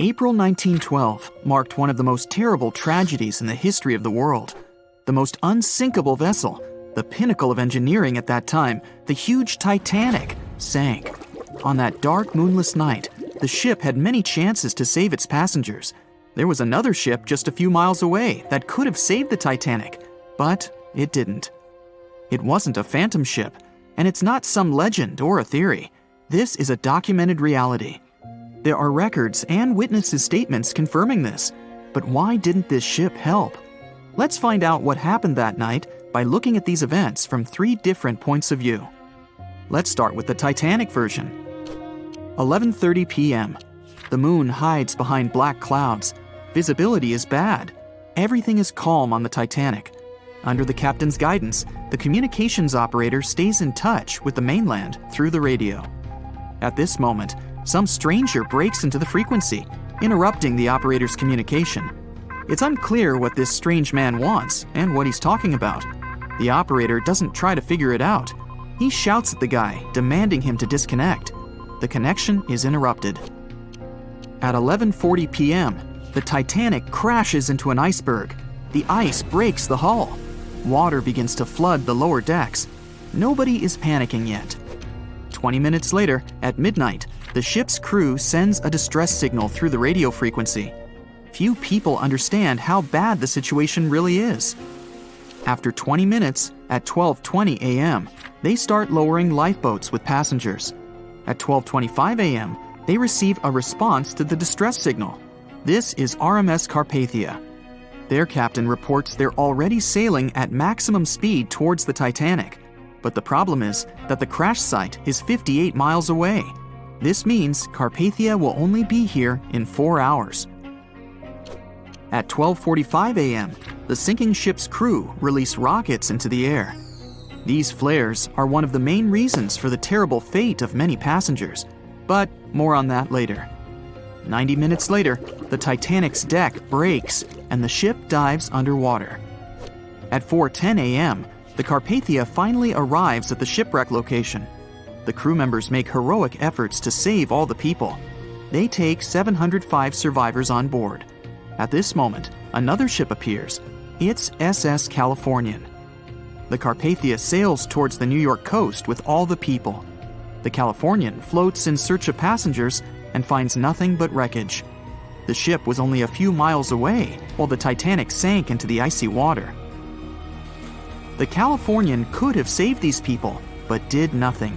April 1912 marked one of the most terrible tragedies in the history of the world. The most unsinkable vessel, the pinnacle of engineering at that time, the huge Titanic, sank. On that dark, moonless night, the ship had many chances to save its passengers. There was another ship just a few miles away that could have saved the Titanic, but it didn't. It wasn't a phantom ship, and it's not some legend or a theory. This is a documented reality. There are records and witnesses' statements confirming this. But why didn't this ship help? Let's find out what happened that night by looking at these events from 3 different points of view. Let's start with the Titanic version. 11:30 p.m. The moon hides behind black clouds. Visibility is bad. Everything is calm on the Titanic. Under the captain's guidance, the communications operator stays in touch with the mainland through the radio. At this moment, some stranger breaks into the frequency, interrupting the operator's communication. It's unclear what this strange man wants and what he's talking about. The operator doesn't try to figure it out. He shouts at the guy, demanding him to disconnect. The connection is interrupted. At 11:40 p.m., the Titanic crashes into an iceberg. The ice breaks the hull. Water begins to flood the lower decks. Nobody is panicking yet. 20 minutes later, at midnight, the ship's crew sends a distress signal through the radio frequency. Few people understand how bad the situation really is. After 20 minutes, at 12:20 a.m., they start lowering lifeboats with passengers. At 12:25 a.m., they receive a response to the distress signal. This is RMS Carpathia. Their captain reports they're already sailing at maximum speed towards the Titanic. But the problem is that the crash site is 58 miles away. This means Carpathia will only be here in 4 hours. At 12:45 a.m., the sinking ship's crew release rockets into the air. These flares are one of the main reasons for the terrible fate of many passengers, but more on that later. 90 minutes later, the Titanic's deck breaks and the ship dives underwater. At 4:10 a.m., the Carpathia finally arrives at the shipwreck location. The crew members make heroic efforts to save all the people. They take 705 survivors on board. At this moment, another ship appears. It's SS Californian. The Carpathia sails towards the New York coast with all the people. The Californian floats in search of passengers and finds nothing but wreckage. The ship was only a few miles away while the Titanic sank into the icy water. The Californian could have saved these people, but did nothing.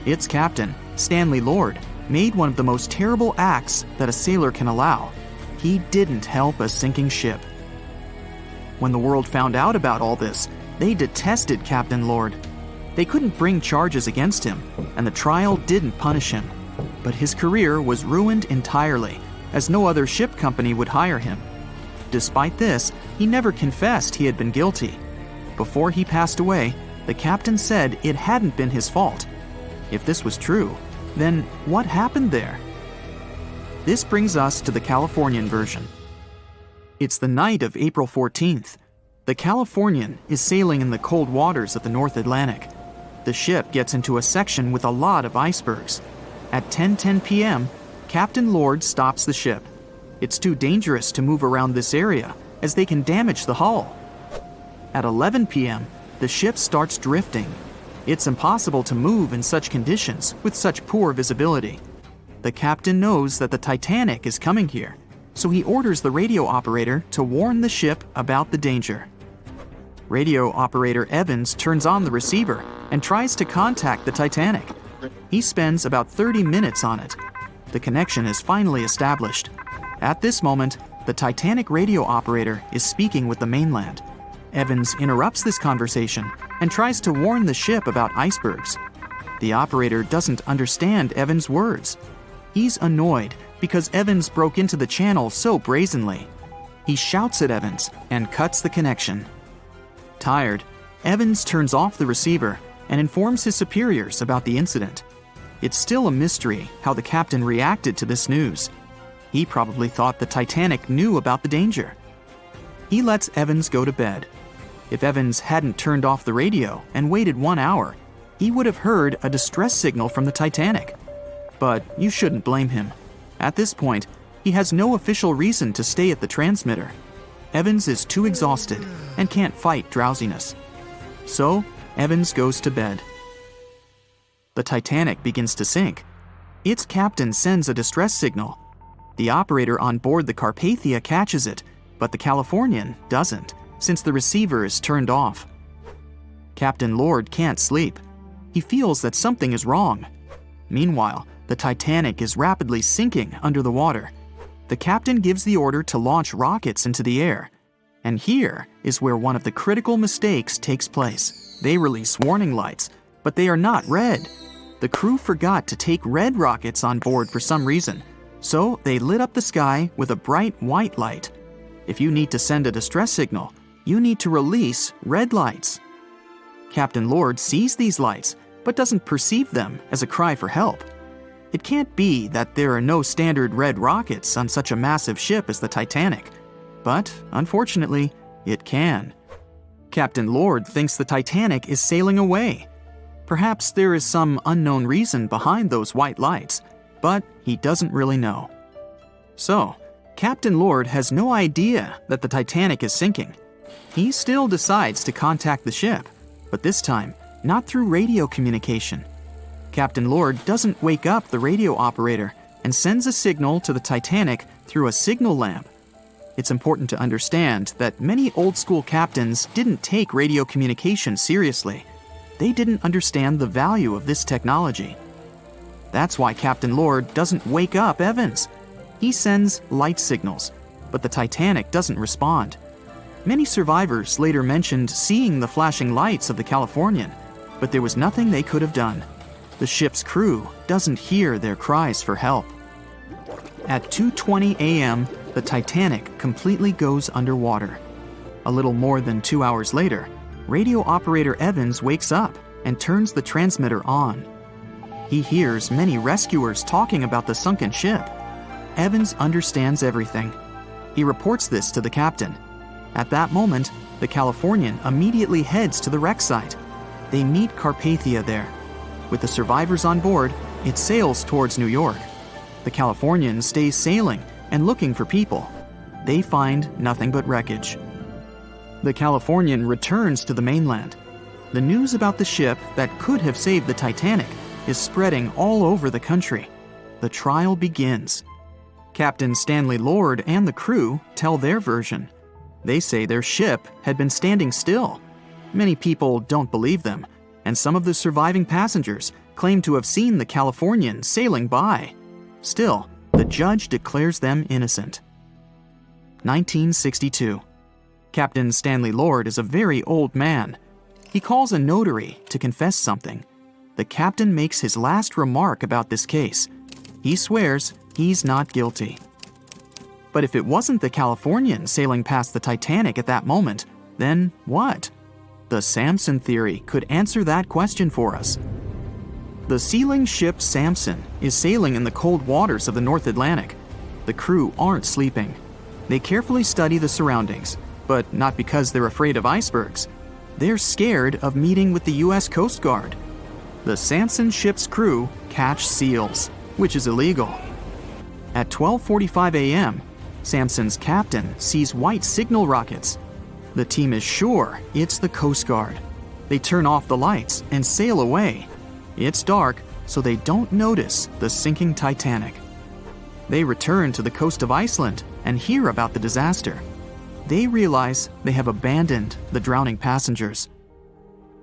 Its captain, Stanley Lord, made one of the most terrible acts that a sailor can allow. He didn't help a sinking ship. When the world found out about all this, they detested Captain Lord. They couldn't bring charges against him, and the trial didn't punish him. But his career was ruined entirely, as no other ship company would hire him. Despite this, he never confessed he had been guilty. Before he passed away, the captain said it hadn't been his fault. If this was true, then what happened there? This brings us to the Californian version. It's the night of April 14th. The Californian is sailing in the cold waters of the North Atlantic. The ship gets into a section with a lot of icebergs. At 10:10 p.m., Captain Lord stops the ship. It's too dangerous to move around this area, as they can damage the hull. At 11 p.m., the ship starts drifting. It's impossible to move in such conditions with such poor visibility. The captain knows that the Titanic is coming here, so he orders the radio operator to warn the ship about the danger. Radio operator Evans turns on the receiver and tries to contact the Titanic. He spends about 30 minutes on it. The connection is finally established. At this moment, the Titanic radio operator is speaking with the mainland. Evans interrupts this conversation and tries to warn the ship about icebergs. The operator doesn't understand Evans' words. He's annoyed because Evans broke into the channel so brazenly. He shouts at Evans and cuts the connection. Tired, Evans turns off the receiver and informs his superiors about the incident. It's still a mystery how the captain reacted to this news. He probably thought the Titanic knew about the danger. He lets Evans go to bed. If Evans hadn't turned off the radio and waited 1 hour, he would have heard a distress signal from the Titanic. But you shouldn't blame him. At this point, He has no official reason to stay at the transmitter. Evans is too exhausted and can't fight drowsiness. So, Evans goes to bed. The Titanic begins to sink. Its captain sends a distress signal. The operator on board the Carpathia catches it, but the Californian doesn't, since the receiver is turned off. Captain Lord can't sleep. He feels that something is wrong. Meanwhile, the Titanic is rapidly sinking under the water. The captain gives the order to launch rockets into the air. And here is where one of the critical mistakes takes place. They release warning lights, but they are not red. The crew forgot to take red rockets on board for some reason, so they lit up the sky with a bright white light. If you need to send a distress signal, you need to release red lights. Captain Lord sees these lights, but doesn't perceive them as a cry for help. It can't be that there are no standard red rockets on such a massive ship as the Titanic. But, unfortunately, it can. Captain Lord thinks the Titanic is sailing away. Perhaps there is some unknown reason behind those white lights, but he doesn't really know. So, Captain Lord has no idea that the Titanic is sinking. He still decides to contact the ship, but this time, not through radio communication. Captain Lord doesn't wake up the radio operator and sends a signal to the Titanic through a signal lamp. It's important to understand that many old-school captains didn't take radio communication seriously. They didn't understand the value of this technology. That's why Captain Lord doesn't wake up Evans. He sends light signals, but the Titanic doesn't respond. Many survivors later mentioned seeing the flashing lights of the Californian, but there was nothing they could have done. The ship's crew doesn't hear their cries for help. At 2:20 a.m., the Titanic completely goes underwater. A little more than 2 hours later, radio operator Evans wakes up and turns the transmitter on. He hears many rescuers talking about the sunken ship. Evans understands everything. He reports this to the captain. At that moment, the Californian immediately heads to the wreck site. They meet Carpathia there. With the survivors on board, it sails towards New York. The Californian stays sailing and looking for people. They find nothing but wreckage. The Californian returns to the mainland. The news about the ship that could have saved the Titanic is spreading all over the country. The trial begins. Captain Stanley Lord and the crew tell their version. They say their ship had been standing still. Many people don't believe them, and some of the surviving passengers claim to have seen the Californian sailing by. Still, the judge declares them innocent. 1962. Captain Stanley Lord is a very old man. He calls a notary to confess something. The captain makes his last remark about this case. He swears he's not guilty. But if it wasn't the Californian sailing past the Titanic at that moment, then what? The Samson theory could answer that question for us. The sealing ship Samson is sailing in the cold waters of the North Atlantic. The crew aren't sleeping. They carefully study the surroundings, but not because they're afraid of icebergs. They're scared of meeting with the U.S. Coast Guard. The Samson ship's crew catch seals, which is illegal. At 12:45 a.m., Samson's captain sees white signal rockets. The team is sure it's the Coast Guard. They turn off the lights and sail away. It's dark, so they don't notice the sinking Titanic. They return to the coast of Iceland and hear about the disaster. They realize they have abandoned the drowning passengers.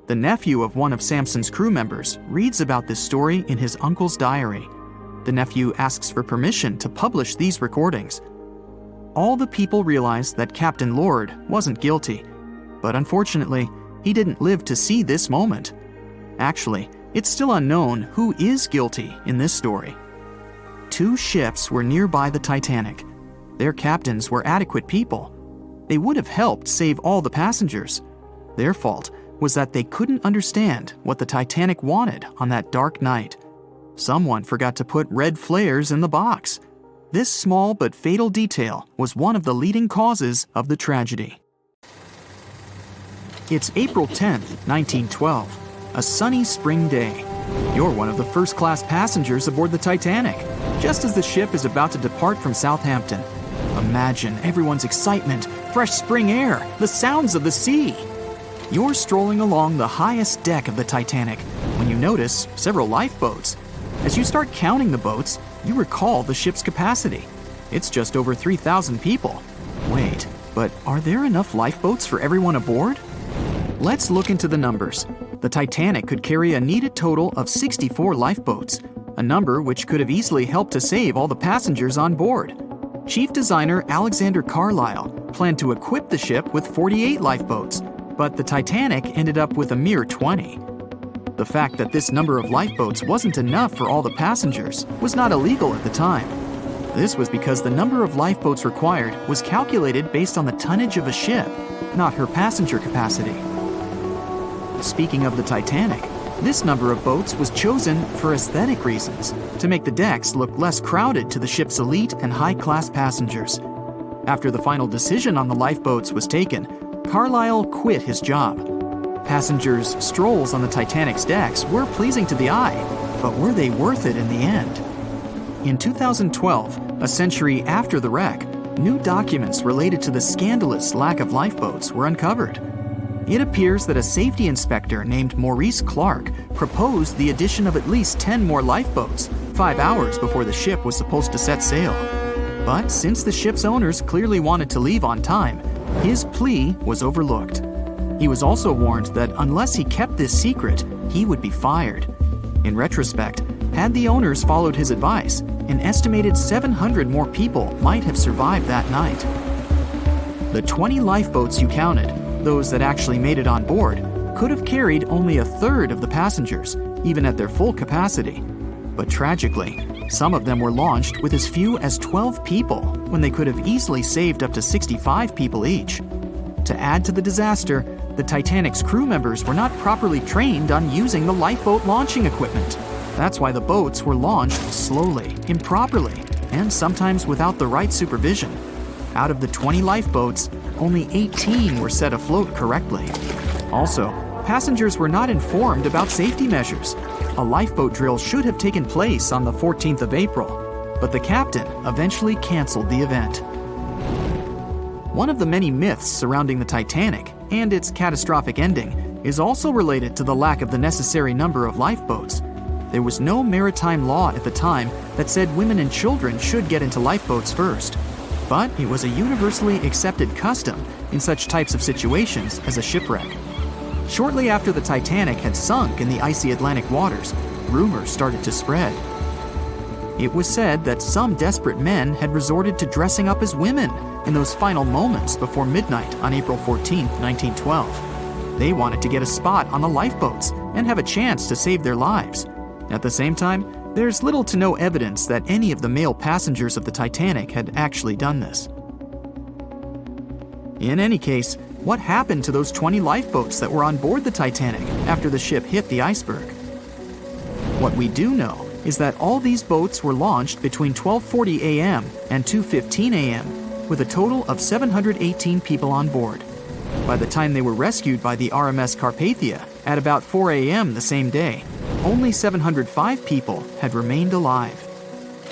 The nephew of one of Samson's crew members reads about this story in his uncle's diary. The nephew asks for permission to publish these recordings. All the people realize that Captain Lord wasn't guilty, but unfortunately, he didn't live to see this moment. Actually, it's still unknown who is guilty in this story. 2 ships were nearby the Titanic. Their captains were adequate people. They would have helped save all the passengers. Their fault was that they couldn't understand what the Titanic wanted on that dark night. Someone forgot to put red flares in the box. This small but fatal detail was one of the leading causes of the tragedy. It's April 10th, 1912, a sunny spring day. You're one of the first-class passengers aboard the Titanic, just as the ship is about to depart from Southampton. Imagine everyone's excitement, fresh spring air, the sounds of the sea. You're strolling along the highest deck of the Titanic when you notice several lifeboats. As you start counting the boats, you recall the ship's capacity. It's just over 3,000 people. Wait, but are there enough lifeboats for everyone aboard? Let's look into the numbers. The Titanic could carry a needed total of 64 lifeboats, a number which could have easily helped to save all the passengers on board. Chief designer Alexander Carlisle planned to equip the ship with 48 lifeboats, but the Titanic ended up with a mere 20. The fact that this number of lifeboats wasn't enough for all the passengers was not illegal at the time. This was because the number of lifeboats required was calculated based on the tonnage of a ship, not her passenger capacity. Speaking of the Titanic, this number of boats was chosen for aesthetic reasons, to make the decks look less crowded to the ship's elite and high-class passengers. After the final decision on the lifeboats was taken, Carlisle quit his job. Passengers' strolls on the Titanic's decks were pleasing to the eye, but were they worth it in the end? In 2012, a century after the wreck, new documents related to the scandalous lack of lifeboats were uncovered. It appears that a safety inspector named Maurice Clark proposed the addition of at least 10 more lifeboats, 5 hours before the ship was supposed to set sail. But since the ship's owners clearly wanted to leave on time, his plea was overlooked. He was also warned that unless he kept this secret, he would be fired. In retrospect, had the owners followed his advice, an estimated 700 more people might have survived that night. The 20 lifeboats you counted, those that actually made it on board, could have carried only a third of the passengers, even at their full capacity. But tragically, some of them were launched with as few as 12 people when they could have easily saved up to 65 people each. To add to the disaster, the Titanic's crew members were not properly trained on using the lifeboat launching equipment. That's why the boats were launched slowly, improperly, and sometimes without the right supervision. Out of the 20 lifeboats, only 18 were set afloat correctly. Also, passengers were not informed about safety measures. A lifeboat drill should have taken place on the 14th of April, but the captain eventually canceled the event. One of the many myths surrounding the Titanic and its catastrophic ending is also related to the lack of the necessary number of lifeboats. There was no maritime law at the time that said women and children should get into lifeboats first. But it was a universally accepted custom in such types of situations as a shipwreck. Shortly after the Titanic had sunk in the icy Atlantic waters, rumors started to spread. It was said that some desperate men had resorted to dressing up as women in those final moments before midnight on April 14, 1912. They wanted to get a spot on the lifeboats and have a chance to save their lives. At the same time, there's little to no evidence that any of the male passengers of the Titanic had actually done this. In any case, what happened to those 20 lifeboats that were on board the Titanic after the ship hit the iceberg? What we do know is that all these boats were launched between 12:40 a.m. and 2:15 a.m., with a total of 718 people on board. By the time they were rescued by the RMS Carpathia at about 4 a.m. the same day, only 705 people had remained alive.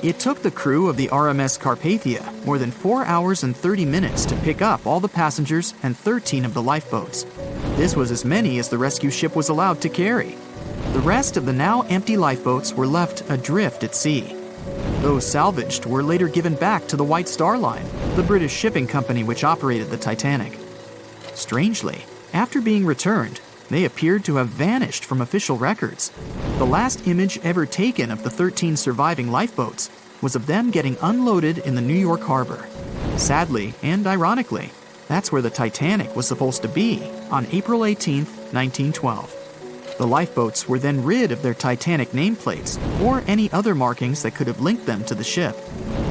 It took the crew of the RMS Carpathia more than 4 hours and 30 minutes to pick up all the passengers and 13 of the lifeboats. This was as many as the rescue ship was allowed to carry. The rest of the now empty lifeboats were left adrift at sea. Those salvaged were later given back to the White Star Line, the British shipping company which operated the Titanic. Strangely, after being returned, they appeared to have vanished from official records. The last image ever taken of the 13 surviving lifeboats was of them getting unloaded in the New York harbor. Sadly, and ironically, that's where the Titanic was supposed to be on April 18, 1912. The lifeboats were then rid of their Titanic nameplates or any other markings that could have linked them to the ship.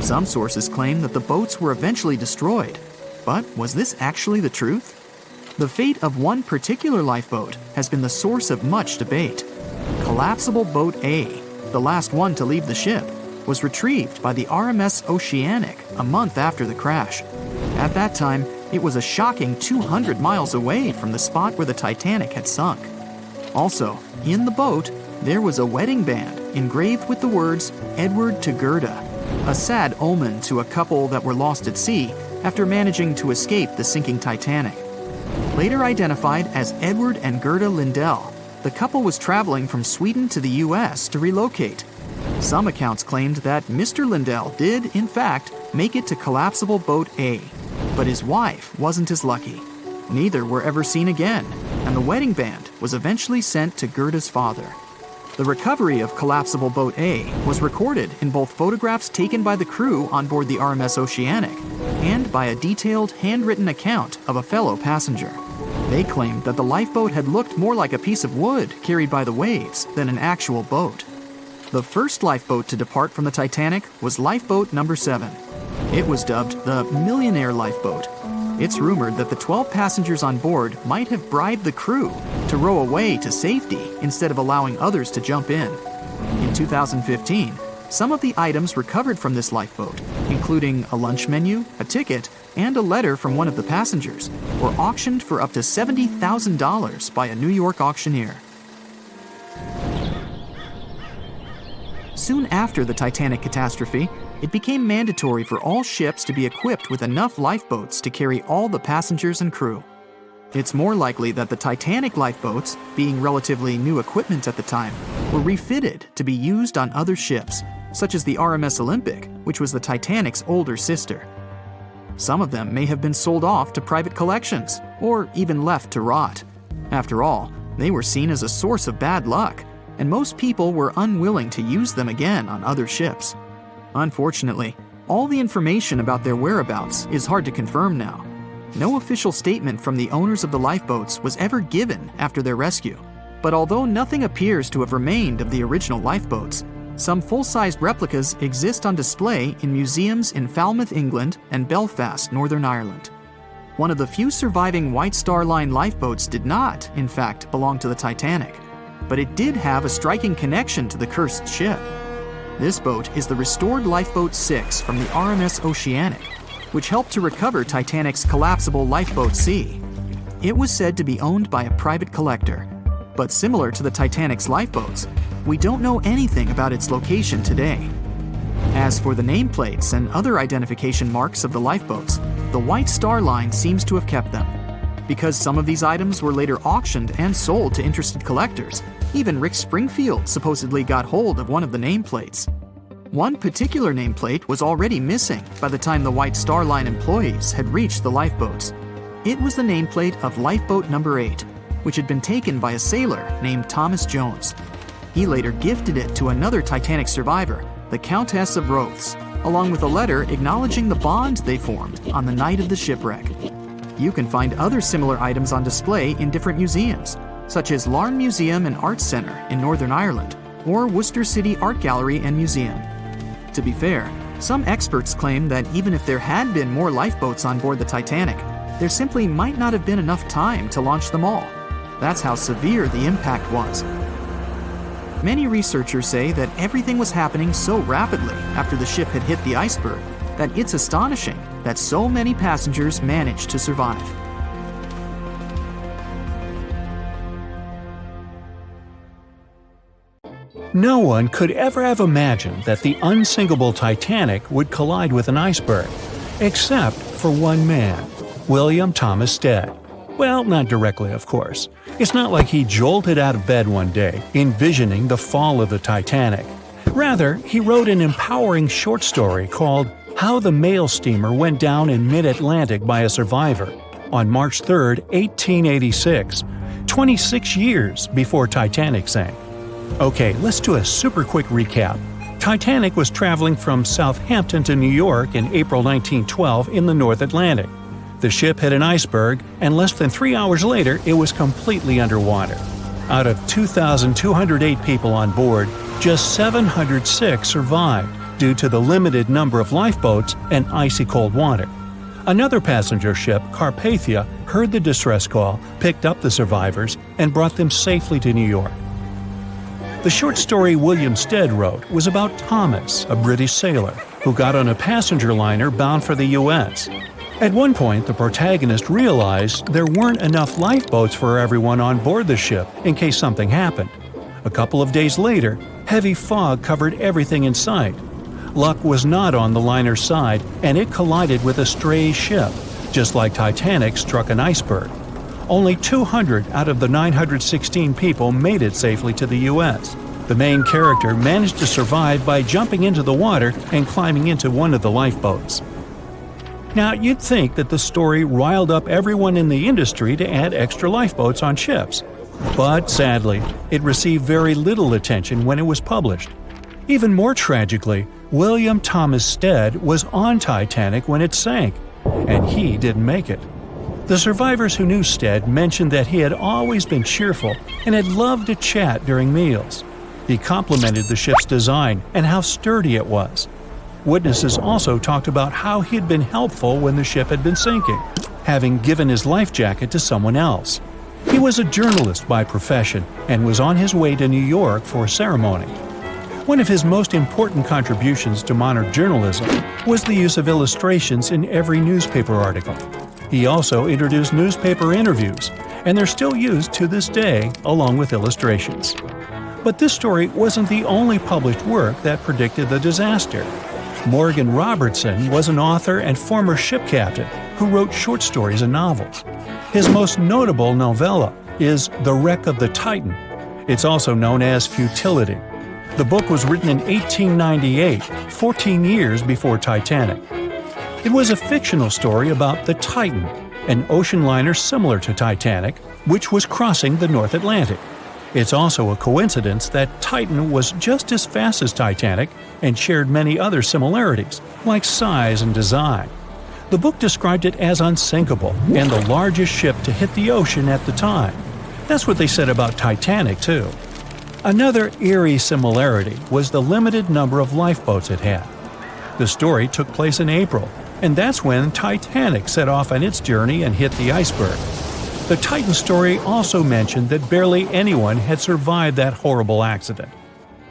Some sources claim that the boats were eventually destroyed. But was this actually the truth? The fate of one particular lifeboat has been the source of much debate. Collapsible Boat A, the last one to leave the ship, was retrieved by the RMS Oceanic a month after the crash. At that time, it was a shocking 200 miles away from the spot where the Titanic had sunk. Also, in the boat there was a wedding band engraved with the words "Edward to Gerda," a sad omen to a couple that were lost at sea after managing to escape the sinking Titanic. Later identified as Edward and Gerda Lindell, the couple was traveling from Sweden to the US to relocate. Some accounts claimed that Mr. Lindell did, in fact, make it to collapsible boat A, but his wife wasn't as lucky. Neither were ever seen again, and the wedding band was eventually sent to Gerda's father. The recovery of collapsible boat A was recorded in both photographs taken by the crew on board the RMS Oceanic and by a detailed handwritten account of a fellow passenger. They claimed that the lifeboat had looked more like a piece of wood carried by the waves than an actual boat. The first lifeboat to depart from the Titanic was Lifeboat number 7. It was dubbed the Millionaire Lifeboat. It's rumored that the 12 passengers on board might have bribed the crew to row away to safety instead of allowing others to jump in. In 2015, some of the items recovered from this lifeboat, including a lunch menu, a ticket, and a letter from one of the passengers, were auctioned for up to $70,000 by a New York auctioneer. Soon after the Titanic catastrophe, it became mandatory for all ships to be equipped with enough lifeboats to carry all the passengers and crew. It's more likely that the Titanic lifeboats, being relatively new equipment at the time, were refitted to be used on other ships, such as the RMS Olympic, which was the Titanic's older sister. Some of them may have been sold off to private collections, or even left to rot. After all, they were seen as a source of bad luck, and most people were unwilling to use them again on other ships. Unfortunately, all the information about their whereabouts is hard to confirm now. No official statement from the owners of the lifeboats was ever given after their rescue. But although nothing appears to have remained of the original lifeboats, some full-sized replicas exist on display in museums in Falmouth, England, and Belfast, Northern Ireland. One of the few surviving White Star Line lifeboats did not, in fact, belong to the Titanic, but it did have a striking connection to the cursed ship. This boat is the restored Lifeboat 6 from the RMS Oceanic, which helped to recover Titanic's collapsible Lifeboat C. It was said to be owned by a private collector, but similar to the Titanic's lifeboats, we don't know anything about its location today. As for the nameplates and other identification marks of the lifeboats, the White Star Line seems to have kept them. Because some of these items were later auctioned and sold to interested collectors, even Rick Springfield supposedly got hold of one of the nameplates. One particular nameplate was already missing by the time the White Star Line employees had reached the lifeboats. It was the nameplate of Lifeboat number 8, which had been taken by a sailor named Thomas Jones. He later gifted it to another Titanic survivor, the Countess of Rothes, along with a letter acknowledging the bond they formed on the night of the shipwreck. You can find other similar items on display in different museums, such as Larne Museum and Arts Centre in Northern Ireland, or Worcester City Art Gallery and Museum. To be fair, some experts claim that even if there had been more lifeboats on board the Titanic, there simply might not have been enough time to launch them all. That's how severe the impact was. Many researchers say that everything was happening so rapidly after the ship had hit the iceberg that it's astonishing that so many passengers managed to survive. No one could ever have imagined that the unsinkable Titanic would collide with an iceberg, except for one man, William Thomas Stead. Well, not directly, of course. It's not like he jolted out of bed one day, envisioning the fall of the Titanic. Rather, he wrote an empowering short story called How the Mail Steamer Went Down in Mid-Atlantic by a Survivor on March 3, 1886, 26 years before Titanic sank. Okay, let's do a super quick recap. Titanic was traveling from Southampton to New York in April 1912 in the North Atlantic. The ship hit an iceberg, and less than 3 hours later, it was completely underwater. Out of 2,208 people on board, just 706 survived due to the limited number of lifeboats and icy cold water. Another passenger ship, Carpathia, heard the distress call, picked up the survivors, and brought them safely to New York. The short story William Stead wrote was about Thomas, a British sailor, who got on a passenger liner bound for the U.S. At one point, the protagonist realized there weren't enough lifeboats for everyone on board the ship in case something happened. A couple of days later, heavy fog covered everything in sight. Luck was not on the liner's side, and it collided with a stray ship, just like Titanic struck an iceberg. Only 200 out of the 916 people made it safely to the U.S. The main character managed to survive by jumping into the water and climbing into one of the lifeboats. Now, you'd think that the story riled up everyone in the industry to add extra lifeboats on ships. But sadly, it received very little attention when it was published. Even more tragically, William Thomas Stead was on Titanic when it sank, and he didn't make it. The survivors who knew Stead mentioned that he had always been cheerful and had loved to chat during meals. He complimented the ship's design and how sturdy it was. Witnesses also talked about how he had been helpful when the ship had been sinking, having given his life jacket to someone else. He was a journalist by profession and was on his way to New York for a ceremony. One of his most important contributions to modern journalism was the use of illustrations in every newspaper article. He also introduced newspaper interviews, and they're still used to this day along with illustrations. But this story wasn't the only published work that predicted the disaster. Morgan Robertson was an author and former ship captain who wrote short stories and novels. His most notable novella is The Wreck of the Titan. It's also known as Futility. The book was written in 1898, 14 years before Titanic. It was a fictional story about the Titan, an ocean liner similar to Titanic, which was crossing the North Atlantic. It's also a coincidence that Titan was just as fast as Titanic and shared many other similarities, like size and design. The book described it as unsinkable and the largest ship to hit the ocean at the time. That's what they said about Titanic, too. Another eerie similarity was the limited number of lifeboats it had. The story took place in April, and that's when Titanic set off on its journey and hit the iceberg. The Titan story also mentioned that barely anyone had survived that horrible accident.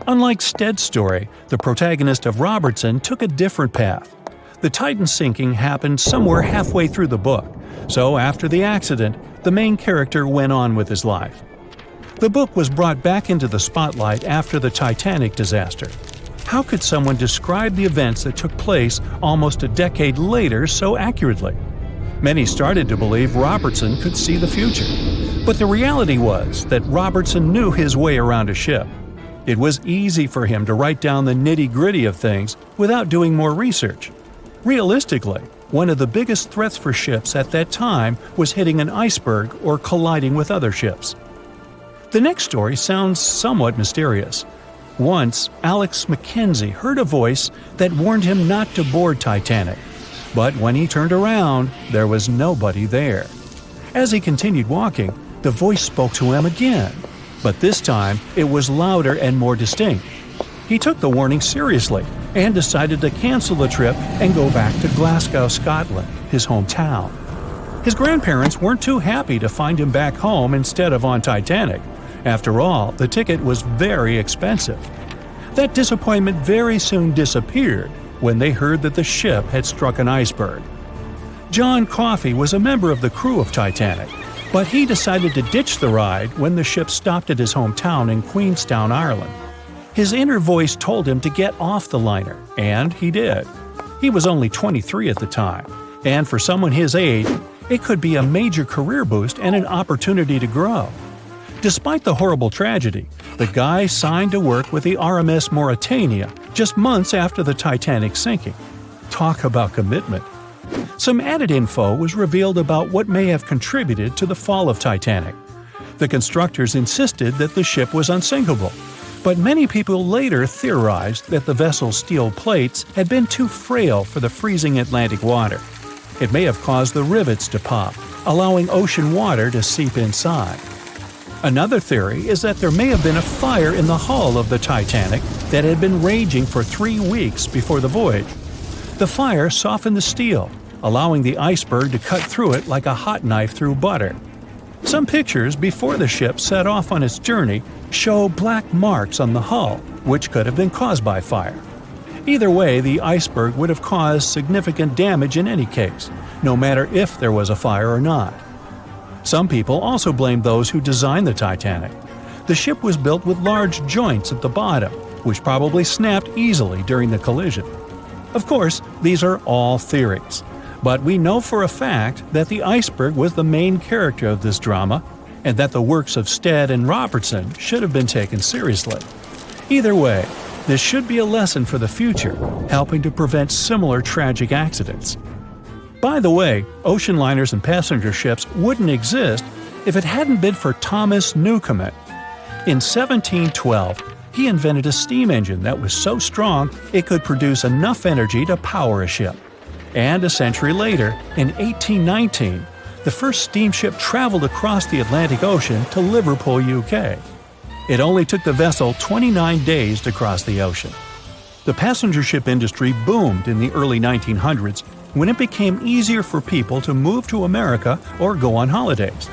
Unlike Stead's story, the protagonist of Robertson took a different path. The Titan sinking happened somewhere halfway through the book, so after the accident, the main character went on with his life. The book was brought back into the spotlight after the Titanic disaster. How could someone describe the events that took place almost a decade later so accurately? Many started to believe Robertson could see the future. But the reality was that Robertson knew his way around a ship. It was easy for him to write down the nitty-gritty of things without doing more research. Realistically, one of the biggest threats for ships at that time was hitting an iceberg or colliding with other ships. The next story sounds somewhat mysterious. Once, Alex Mackenzie heard a voice that warned him not to board Titanic. But when he turned around, there was nobody there. As he continued walking, the voice spoke to him again, but this time it was louder and more distinct. He took the warning seriously and decided to cancel the trip and go back to Glasgow, Scotland, his hometown. His grandparents weren't too happy to find him back home instead of on Titanic. After all, the ticket was very expensive. That disappointment very soon disappeared when they heard that the ship had struck an iceberg. John Coffey was a member of the crew of Titanic, but he decided to ditch the ride when the ship stopped at his hometown in Queenstown, Ireland. His inner voice told him to get off the liner, and he did. He was only 23 at the time, and for someone his age, it could be a major career boost and an opportunity to grow. Despite the horrible tragedy, the guy signed to work with the RMS Mauritania just months after the Titanic sinking. Talk about commitment. Some added info was revealed about what may have contributed to the fall of Titanic. The constructors insisted that the ship was unsinkable, but many people later theorized that the vessel's steel plates had been too frail for the freezing Atlantic water. It may have caused the rivets to pop, allowing ocean water to seep inside. Another theory is that there may have been a fire in the hull of the Titanic that had been raging for 3 weeks before the voyage. The fire softened the steel, allowing the iceberg to cut through it like a hot knife through butter. Some pictures before the ship set off on its journey show black marks on the hull, which could have been caused by fire. Either way, the iceberg would have caused significant damage in any case, no matter if there was a fire or not. Some people also blame those who designed the Titanic. The ship was built with large joints at the bottom, which probably snapped easily during the collision. Of course, these are all theories, but we know for a fact that the Iceberg was the main character of this drama, and that the works of Stead and Robertson should have been taken seriously. Either way, this should be a lesson for the future, helping to prevent similar tragic accidents. By the way, ocean liners and passenger ships wouldn't exist if it hadn't been for Thomas Newcomen. In 1712, he invented a steam engine that was so strong it could produce enough energy to power a ship. And a century later, in 1819, the first steamship traveled across the Atlantic Ocean to Liverpool, UK. It only took the vessel 29 days to cross the ocean. The passenger ship industry boomed in the early 1900s when it became easier for people to move to America or go on holidays.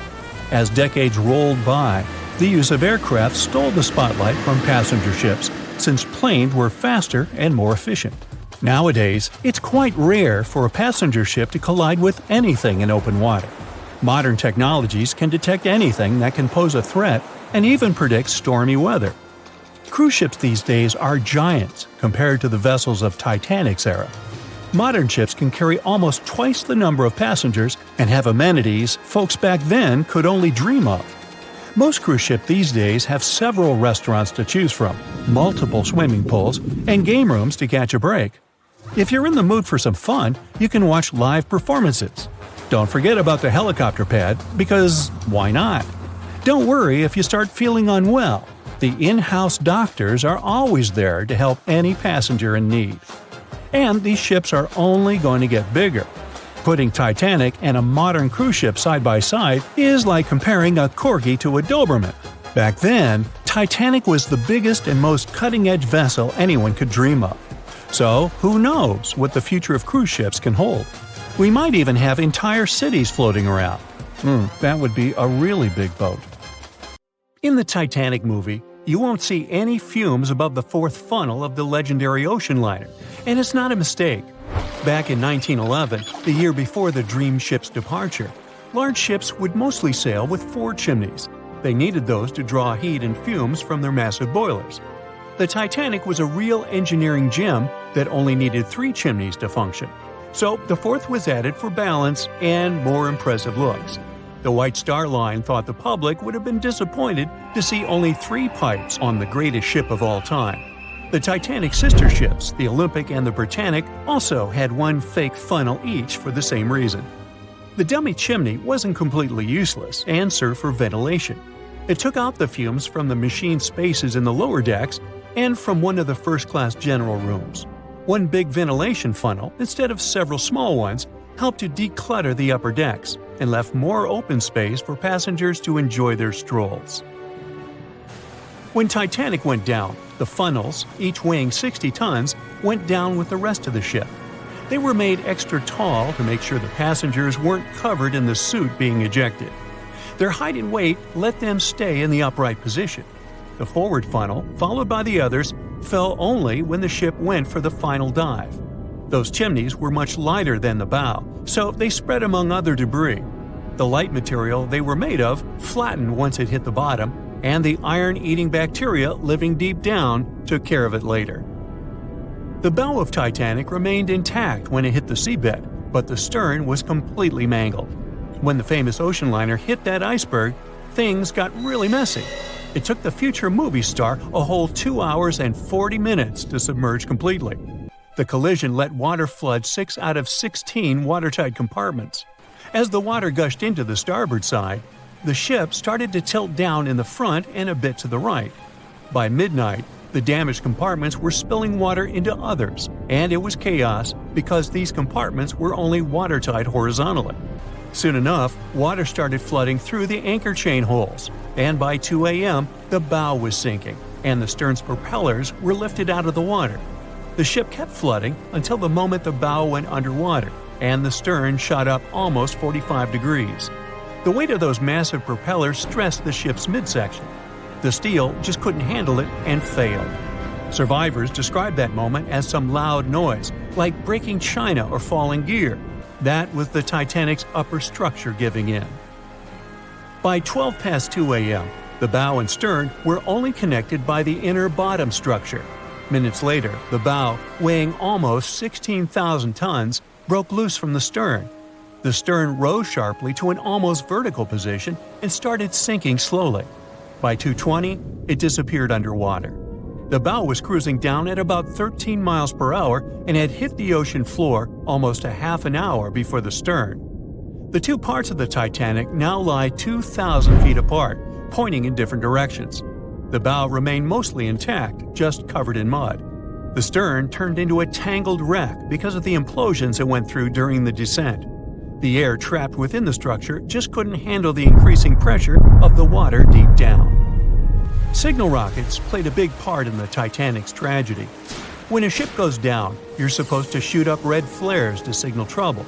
As decades rolled by, the use of aircraft stole the spotlight from passenger ships since planes were faster and more efficient. Nowadays, it's quite rare for a passenger ship to collide with anything in open water. Modern technologies can detect anything that can pose a threat and even predict stormy weather. Cruise ships these days are giants compared to the vessels of Titanic's era. Modern ships can carry almost twice the number of passengers and have amenities folks back then could only dream of. Most cruise ships these days have several restaurants to choose from, multiple swimming pools, and game rooms to catch a break. If you're in the mood for some fun, you can watch live performances. Don't forget about the helicopter pad, because why not? Don't worry if you start feeling unwell. The in-house doctors are always there to help any passenger in need. And these ships are only going to get bigger. Putting Titanic and a modern cruise ship side by side is like comparing a Corgi to a Doberman. Back then, Titanic was the biggest and most cutting-edge vessel anyone could dream of. So, who knows what the future of cruise ships can hold? We might even have entire cities floating around. That would be a really big boat. In the Titanic movie, you won't see any fumes above the fourth funnel of the legendary ocean liner, and it's not a mistake. Back in 1911, the year before the Dream ship's departure, large ships would mostly sail with 4 chimneys. They needed those to draw heat and fumes from their massive boilers. The Titanic was a real engineering gem that only needed 3 chimneys to function. So the 4th was added for balance and more impressive looks. The White Star Line thought the public would have been disappointed to see only 3 pipes on the greatest ship of all time. The Titanic's sister ships, the Olympic and the Britannic, also had 1 fake funnel each for the same reason. The dummy chimney wasn't completely useless and served for ventilation. It took out the fumes from the machine spaces in the lower decks and from one of the first-class general rooms. 1 big ventilation funnel, instead of several small ones, helped to declutter the upper decks and left more open space for passengers to enjoy their strolls. When Titanic went down, the funnels, each weighing 60 tons, went down with the rest of the ship. They were made extra tall to make sure the passengers weren't covered in the soot being ejected. Their height and weight let them stay in the upright position. The forward funnel, followed by the others, fell only when the ship went for the final dive. Those chimneys were much lighter than the bow, so they spread among other debris. The light material they were made of flattened once it hit the bottom, and the iron-eating bacteria living deep down took care of it later. The bow of Titanic remained intact when it hit the seabed, but the stern was completely mangled. When the famous ocean liner hit that iceberg, things got really messy. It took the future movie star a whole 2 hours and 40 minutes to submerge completely. The collision let water flood 6 out of 16 watertight compartments. As the water gushed into the starboard side, the ship started to tilt down in the front and a bit to the right. By midnight, the damaged compartments were spilling water into others, and it was chaos because these compartments were only watertight horizontally. Soon enough, water started flooding through the anchor chain holes, and by 2 a.m., the bow was sinking, and the stern's propellers were lifted out of the water. The ship kept flooding until the moment the bow went underwater, and the stern shot up almost 45 degrees. The weight of those massive propellers stressed the ship's midsection. The steel just couldn't handle it and failed. Survivors described that moment as some loud noise, like breaking china or falling gear. That was the Titanic's upper structure giving in. By 12 past 2 a.m., The bow and stern were only connected by the inner bottom structure. Minutes later, the bow, weighing almost 16,000 tons, broke loose from the stern. The stern rose sharply to an almost vertical position and started sinking slowly. By 2:20, it disappeared underwater. The bow was cruising down at about 13 miles per hour and had hit the ocean floor almost a half an hour before the stern. The two parts of the Titanic now lie 2,000 feet apart, pointing in different directions. The bow remained mostly intact, just covered in mud. The stern turned into a tangled wreck because of the implosions it went through during the descent. The air trapped within the structure just couldn't handle the increasing pressure of the water deep down. Signal rockets played a big part in the Titanic's tragedy. When a ship goes down, you're supposed to shoot up red flares to signal trouble.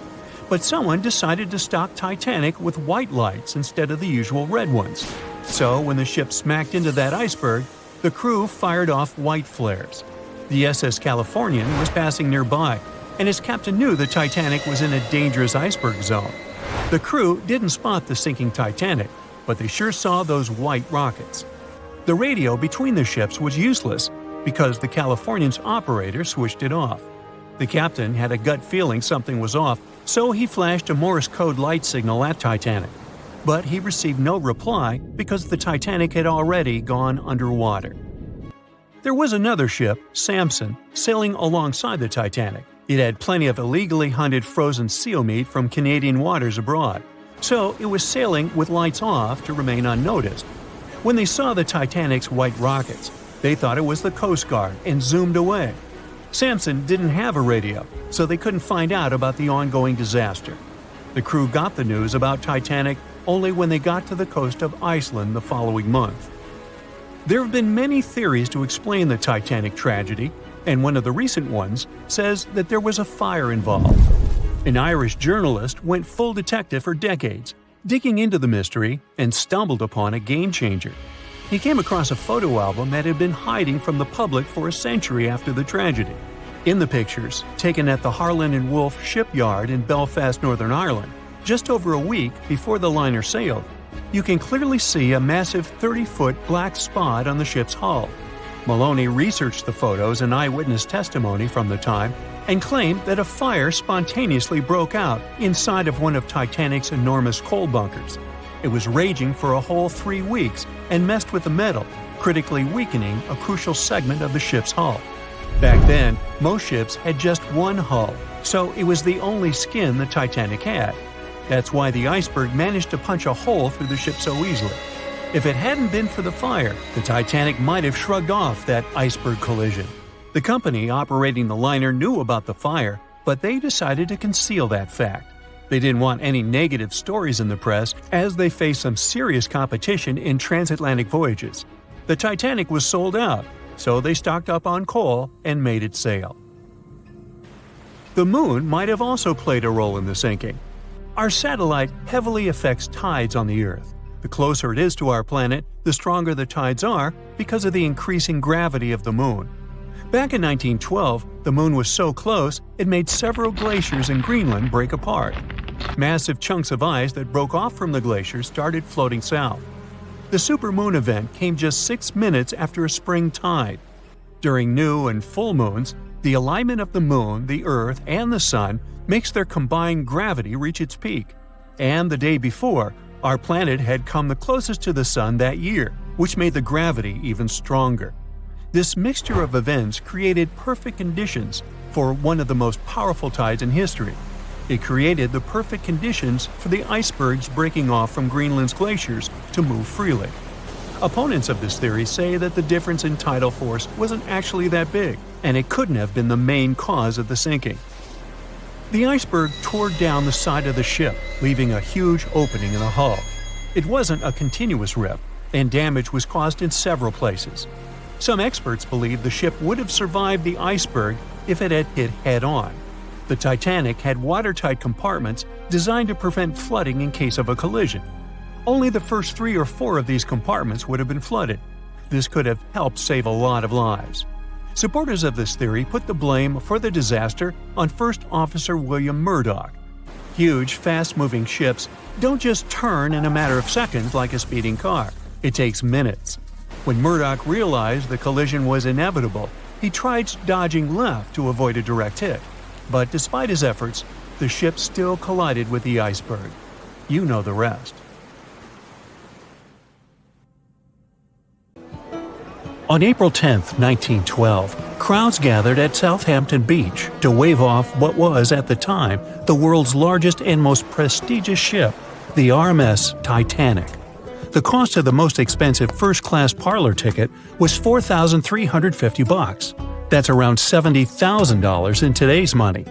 But someone decided to stock Titanic with white lights instead of the usual red ones. So when the ship smacked into that iceberg, the crew fired off white flares. The SS Californian was passing nearby, and his captain knew the Titanic was in a dangerous iceberg zone. The crew didn't spot the sinking Titanic, but they sure saw those white rockets. The radio between the ships was useless because the Californian's operator switched it off. The captain had a gut feeling something was off, so he flashed a Morse code light signal at Titanic. But he received no reply because the Titanic had already gone underwater. There was another ship, Samson, sailing alongside the Titanic. It had plenty of illegally hunted frozen seal meat from Canadian waters abroad, so it was sailing with lights off to remain unnoticed. When they saw the Titanic's white rockets, they thought it was the Coast Guard and zoomed away. Samson didn't have a radio, so they couldn't find out about the ongoing disaster. The crew got the news about Titanic only when they got to the coast of Iceland the following month. There have been many theories to explain the Titanic tragedy, and one of the recent ones says that there was a fire involved. An Irish journalist went full detective for decades, digging into the mystery, and stumbled upon a game-changer. He came across a photo album that had been hiding from the public for a century after the tragedy. In the pictures, taken at the Harland and Wolff shipyard in Belfast, Northern Ireland, just over a week before the liner sailed, you can clearly see a massive 30-foot black spot on the ship's hull. Maloney researched the photos and eyewitness testimony from the time and claimed that a fire spontaneously broke out inside of one of Titanic's enormous coal bunkers. It was raging for a whole 3 weeks and messed with the metal, critically weakening a crucial segment of the ship's hull. Back then, most ships had just one hull, so it was the only skin the Titanic had. That's why the Iceberg managed to punch a hole through the ship so easily. If it hadn't been for the fire, the Titanic might have shrugged off that iceberg collision. The company operating the liner knew about the fire, but they decided to conceal that fact. They didn't want any negative stories in the press as they faced some serious competition in transatlantic voyages. The Titanic was sold out, so they stocked up on coal and made it sail. The moon might have also played a role in the sinking. Our satellite heavily affects tides on the Earth. The closer it is to our planet, the stronger the tides are because of the increasing gravity of the moon. Back in 1912, the moon was so close it made several glaciers in Greenland break apart. Massive chunks of ice that broke off from the glaciers started floating south. The supermoon event came just 6 minutes after a spring tide. During new and full moons, the alignment of the moon, the Earth, and the sun makes their combined gravity reach its peak. And the day before, our planet had come the closest to the sun that year, which made the gravity even stronger. This mixture of events created perfect conditions for one of the most powerful tides in history. It created the perfect conditions for the icebergs breaking off from Greenland's glaciers to move freely. Opponents of this theory say that the difference in tidal force wasn't actually that big, and it couldn't have been the main cause of the sinking. The iceberg tore down the side of the ship, leaving a huge opening in the hull. It wasn't a continuous rip, and damage was caused in several places. Some experts believe the ship would have survived the iceberg if it had hit head-on. The Titanic had watertight compartments designed to prevent flooding in case of a collision. Only the first 3 or 4 of these compartments would have been flooded. This could have helped save a lot of lives. Supporters of this theory put the blame for the disaster on First Officer William Murdoch. Huge, fast-moving ships don't just turn in a matter of seconds like a speeding car. It takes minutes. When Murdoch realized the collision was inevitable, he tried dodging left to avoid a direct hit. But despite his efforts, the ship still collided with the iceberg. You know the rest. On April 10, 1912, crowds gathered at Southampton Beach to wave off what was, at the time, the world's largest and most prestigious ship, the RMS Titanic. The cost of the most expensive first-class parlor ticket was $4,350. That's around $70,000 in today's money.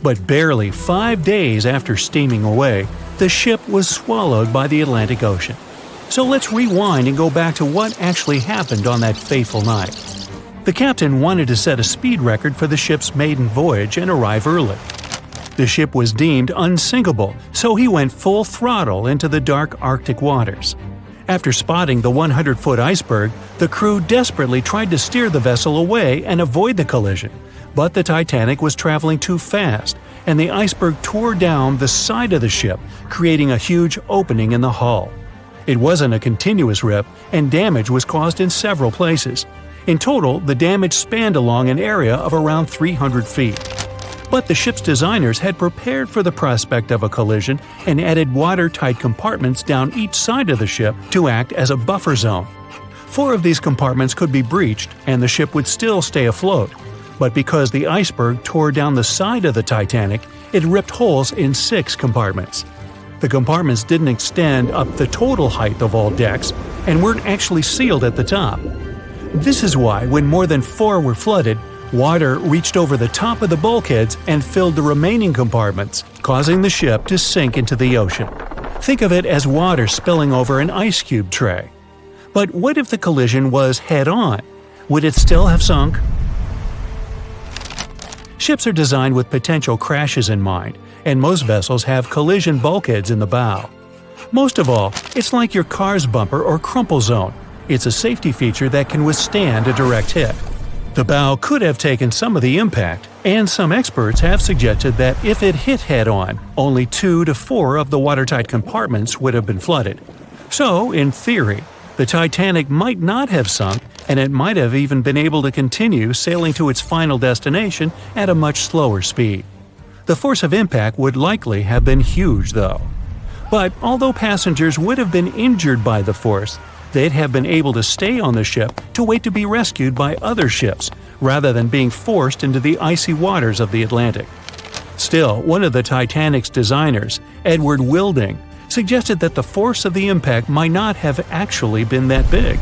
But barely 5 days after steaming away, the ship was swallowed by the Atlantic Ocean. So let's rewind and go back to what actually happened on that fateful night. The captain wanted to set a speed record for the ship's maiden voyage and arrive early. The ship was deemed unsinkable, so he went full throttle into the dark Arctic waters. After spotting the 100-foot iceberg, the crew desperately tried to steer the vessel away and avoid the collision, but the Titanic was traveling too fast, and the iceberg tore down the side of the ship, creating a huge opening in the hull. It wasn't a continuous rip, and damage was caused in several places. In total, the damage spanned along an area of around 300 feet. But the ship's designers had prepared for the prospect of a collision and added watertight compartments down each side of the ship to act as a buffer zone. 4 of these compartments could be breached, and the ship would still stay afloat. But because the iceberg tore down the side of the Titanic, it ripped holes in 6 compartments. The compartments didn't extend up the total height of all decks and weren't actually sealed at the top. This is why, when more than 4 were flooded, water reached over the top of the bulkheads and filled the remaining compartments, causing the ship to sink into the ocean. Think of it as water spilling over an ice cube tray. But what if the collision was head-on? Would it still have sunk? Ships are designed with potential crashes in mind, and most vessels have collision bulkheads in the bow. Most of all, it's like your car's bumper or crumple zone. It's a safety feature that can withstand a direct hit. The bow could have taken some of the impact, and some experts have suggested that if it hit head-on, only 2 to 4 of the watertight compartments would have been flooded. So, in theory, the Titanic might not have sunk, and it might have even been able to continue sailing to its final destination at a much slower speed. The force of impact would likely have been huge, though. But although passengers would have been injured by the force, they'd have been able to stay on the ship to wait to be rescued by other ships, rather than being forced into the icy waters of the Atlantic. Still, one of the Titanic's designers, Edward Wilding, suggested that the force of the impact might not have actually been that big.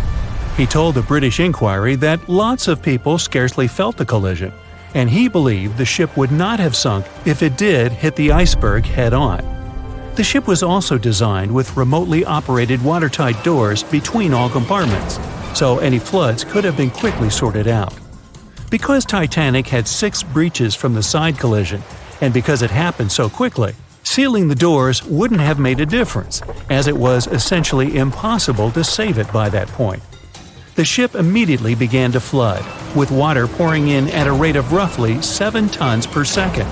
He told the British Inquiry that lots of people scarcely felt the collision, and he believed the ship would not have sunk if it did hit the iceberg head-on. The ship was also designed with remotely operated watertight doors between all compartments, so any floods could have been quickly sorted out. Because Titanic had 6 breaches from the side collision, and because it happened so quickly, sealing the doors wouldn't have made a difference, as it was essentially impossible to save it by that point. The ship immediately began to flood, with water pouring in at a rate of roughly 7 tons per second,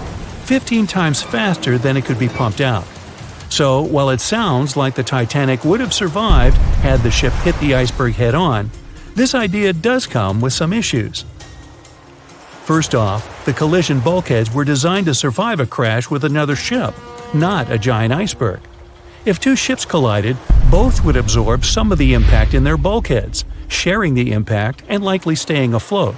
15 times faster than it could be pumped out. So, while it sounds like the Titanic would have survived had the ship hit the iceberg head-on, this idea does come with some issues. First off, the collision bulkheads were designed to survive a crash with another ship, not a giant iceberg. If 2 ships collided, both would absorb some of the impact in their bulkheads, sharing the impact and likely staying afloat.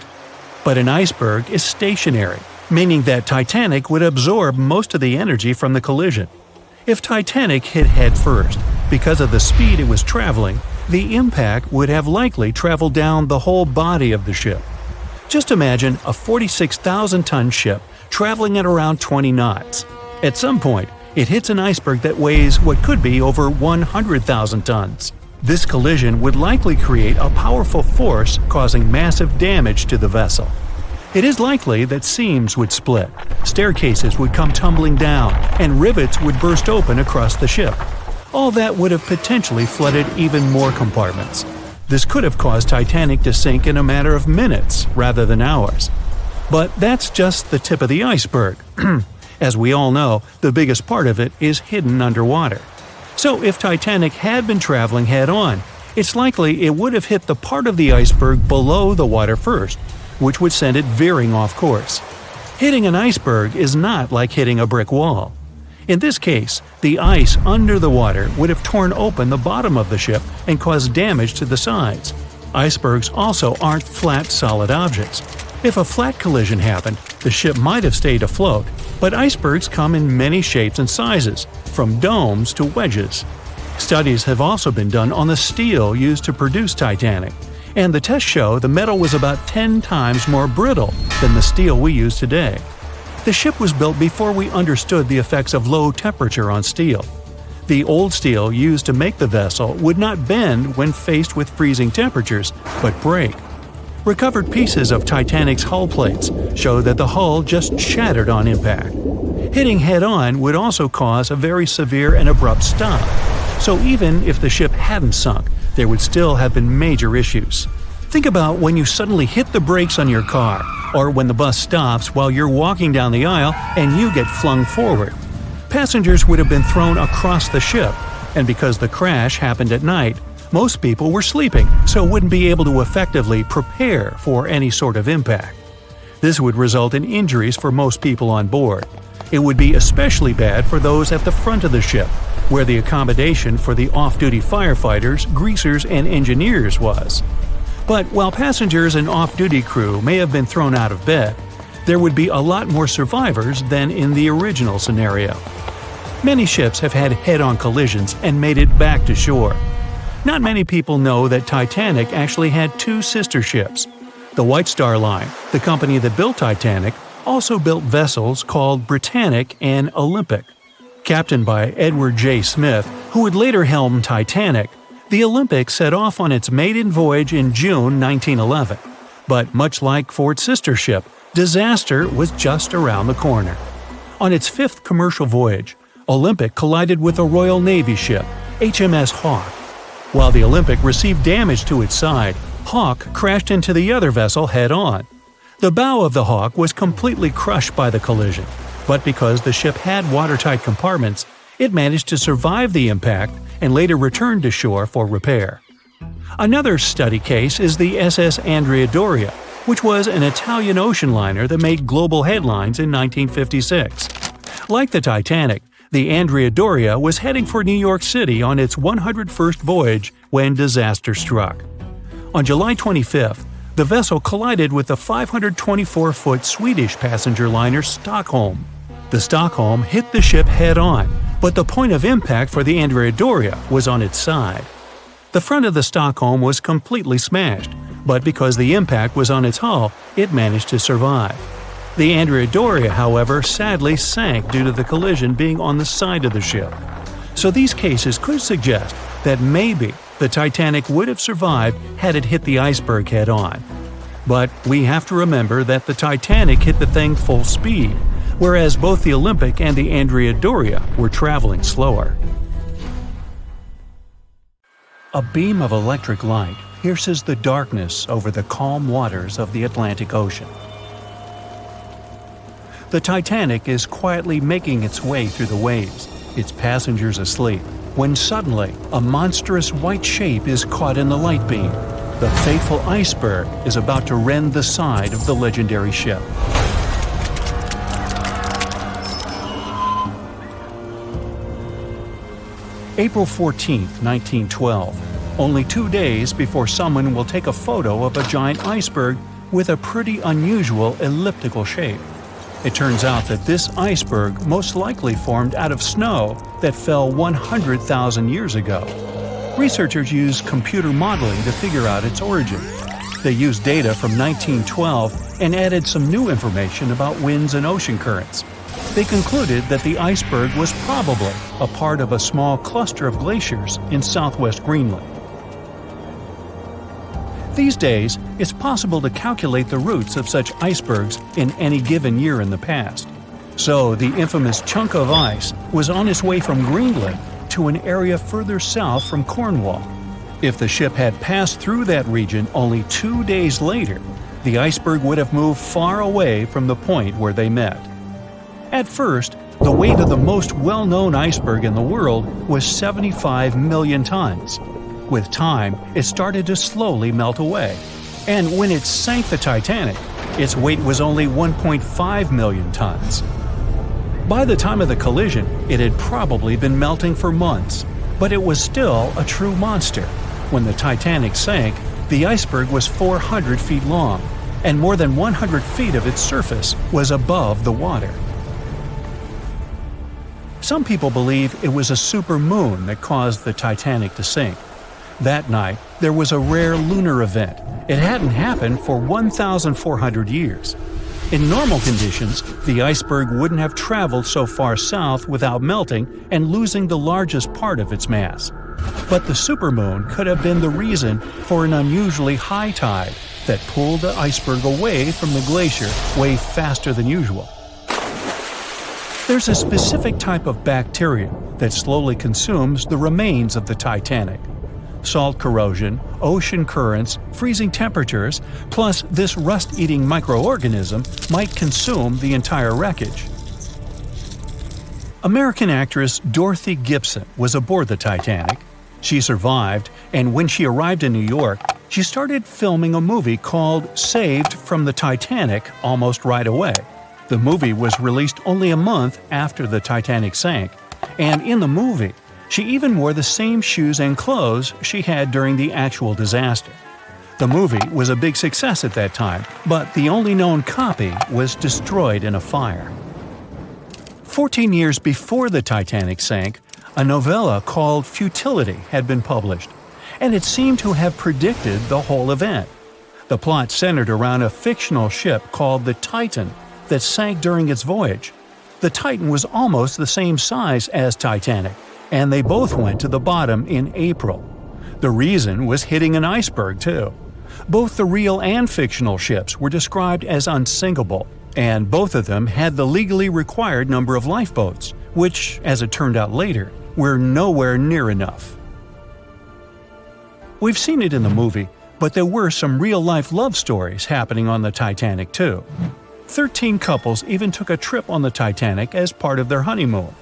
But an iceberg is stationary, meaning that Titanic would absorb most of the energy from the collision. If Titanic hit head first, because of the speed it was traveling, the impact would have likely traveled down the whole body of the ship. Just imagine a 46,000-ton ship traveling at around 20 knots. At some point, it hits an iceberg that weighs what could be over 100,000 tons. This collision would likely create a powerful force causing massive damage to the vessel. It is likely that seams would split, staircases would come tumbling down, and rivets would burst open across the ship. All that would have potentially flooded even more compartments. This could have caused Titanic to sink in a matter of minutes rather than hours. But that's just the tip of the iceberg. As we all know, the biggest part of it is hidden underwater. So if Titanic had been traveling head-on, It's likely it would have hit the part of the iceberg below the water first, which would send it veering off course. Hitting an iceberg is not like hitting a brick wall. In this case, the ice under the water would have torn open the bottom of the ship and caused damage to the sides. Icebergs also aren't flat, solid objects. If a flat collision happened, the ship might have stayed afloat, but icebergs come in many shapes and sizes, from domes to wedges. Studies have also been done on the steel used to produce Titanic, and the tests show the metal was about 10 times more brittle than the steel we use today. The ship was built before we understood the effects of low temperature on steel. The old steel used to make the vessel would not bend when faced with freezing temperatures, but break. Recovered pieces of Titanic's hull plates show that the hull just shattered on impact. Hitting head-on would also cause a very severe and abrupt stop, so even if the ship hadn't sunk, there would still have been major issues. Think about when you suddenly hit the brakes on your car, or when the bus stops while you're walking down the aisle and you get flung forward. Passengers would have been thrown across the ship, and because the crash happened at night, most people were sleeping, so wouldn't be able to effectively prepare for any sort of impact. This would result in injuries for most people on board. It would be especially bad for those at the front of the ship, where the accommodation for the off-duty firefighters, greasers, and engineers was. But while passengers and off-duty crew may have been thrown out of bed, there would be a lot more survivors than in the original scenario. Many ships have had head-on collisions and made it back to shore. Not many people know that Titanic actually had two sister ships. The White Star Line, the company that built Titanic, also built vessels called Britannic and Olympic. Captained by Edward J. Smith, who would later helm Titanic, the Olympic set off on its maiden voyage in June 1911. But much like Ford's sister ship, disaster was just around the corner. On its fifth commercial voyage, Olympic collided with a Royal Navy ship, HMS Hawke. While the Olympic received damage to its side, Hawke crashed into the other vessel head-on. The bow of the Hawke was completely crushed by the collision, but because the ship had watertight compartments, it managed to survive the impact and later returned to shore for repair. Another study case is the SS Andrea Doria, which was an Italian ocean liner that made global headlines in 1956. Like the Titanic, the Andrea Doria was heading for New York City on its 101st voyage when disaster struck. On July 25th, the vessel collided with the 524-foot Swedish passenger liner Stockholm. The Stockholm hit the ship head-on, but the point of impact for the Andrea Doria was on its side. The front of the Stockholm was completely smashed, but because the impact was on its hull, it managed to survive. The Andrea Doria, however, sadly sank due to the collision being on the side of the ship. So these cases could suggest that maybe the Titanic would have survived had it hit the iceberg head-on. But we have to remember that the Titanic hit the thing full speed, whereas both the Olympic and the Andrea Doria were traveling slower. A beam of electric light pierces the darkness over the calm waters of the Atlantic Ocean. The Titanic is quietly making its way through the waves, its passengers asleep, when suddenly a monstrous white shape is caught in the light beam. The fateful iceberg is about to rend the side of the legendary ship. April 14, 1912, only 2 days before someone will take a photo of a giant iceberg with a pretty unusual elliptical shape. It turns out that this iceberg most likely formed out of snow that fell 100,000 years ago. Researchers used computer modeling to figure out its origin. They used data from 1912 and added some new information about winds and ocean currents. They concluded that the iceberg was probably a part of a small cluster of glaciers in southwest Greenland. These days, it's possible to calculate the routes of such icebergs in any given year in the past. So the infamous chunk of ice was on its way from Greenland to an area further south from Cornwall. If the ship had passed through that region only 2 days later, the iceberg would have moved far away from the point where they met. At first, the weight of the most well-known iceberg in the world was 75 million tons. With time, it started to slowly melt away. And when it sank the Titanic, its weight was only 1.5 million tons. By the time of the collision, it had probably been melting for months, but it was still a true monster. When the Titanic sank, the iceberg was 400 feet long, and more than 100 feet of its surface was above the water. Some people believe it was a supermoon that caused the Titanic to sink. That night, there was a rare lunar event. It hadn't happened for 1,400 years. In normal conditions, the iceberg wouldn't have traveled so far south without melting and losing the largest part of its mass. But the supermoon could have been the reason for an unusually high tide that pulled the iceberg away from the glacier way faster than usual. There's a specific type of bacteria that slowly consumes the remains of the Titanic. Salt corrosion, ocean currents, freezing temperatures, plus this rust-eating microorganism might consume the entire wreckage. American actress Dorothy Gibson was aboard the Titanic. She survived, and when she arrived in New York, she started filming a movie called Saved from the Titanic almost right away. The movie was released only a month after the Titanic sank, and in the movie, she even wore the same shoes and clothes she had during the actual disaster. The movie was a big success at that time, but the only known copy was destroyed in a fire. 14 years before the Titanic sank, a novella called Futility had been published, and it seemed to have predicted the whole event. The plot centered around a fictional ship called the Titan that sank during its voyage. The Titan was almost the same size as Titanic, and they both went to the bottom in April. The reason was hitting an iceberg, too. Both the real and fictional ships were described as unsinkable, and both of them had the legally required number of lifeboats, which, as it turned out later, were nowhere near enough. We've seen it in the movie, but there were some real-life love stories happening on the Titanic, too. 13 couples even took a trip on the Titanic as part of their honeymoon.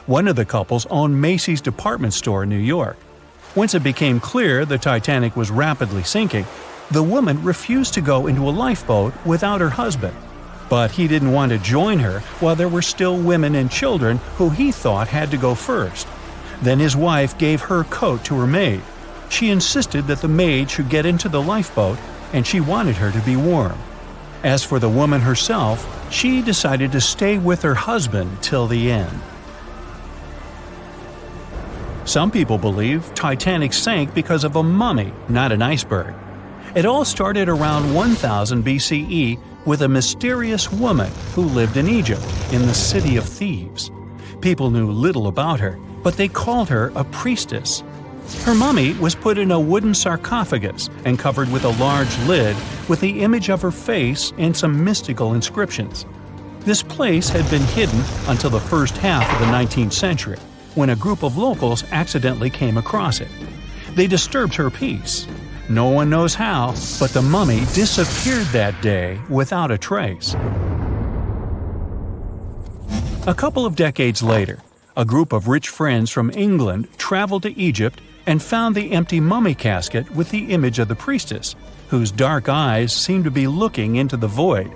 One of the couples owned Macy's department store in New York. Once it became clear the Titanic was rapidly sinking, the woman refused to go into a lifeboat without her husband. But he didn't want to join her while there were still women and children who he thought had to go first. Then his wife gave her coat to her maid. She insisted that the maid should get into the lifeboat, and she wanted her to be warm. As for the woman herself, she decided to stay with her husband till the end. Some people believe Titanic sank because of a mummy, not an iceberg. It all started around 1000 BCE with a mysterious woman who lived in Egypt, in the city of Thebes. People knew little about her, but they called her a priestess. Her mummy was put in a wooden sarcophagus and covered with a large lid with the image of her face and some mystical inscriptions. This place had been hidden until the first half of the 19th century, when a group of locals accidentally came across it. They disturbed her peace. No one knows how, but the mummy disappeared that day without a trace. A couple of decades later, a group of rich friends from England traveled to Egypt and found the empty mummy casket with the image of the priestess, whose dark eyes seemed to be looking into the void.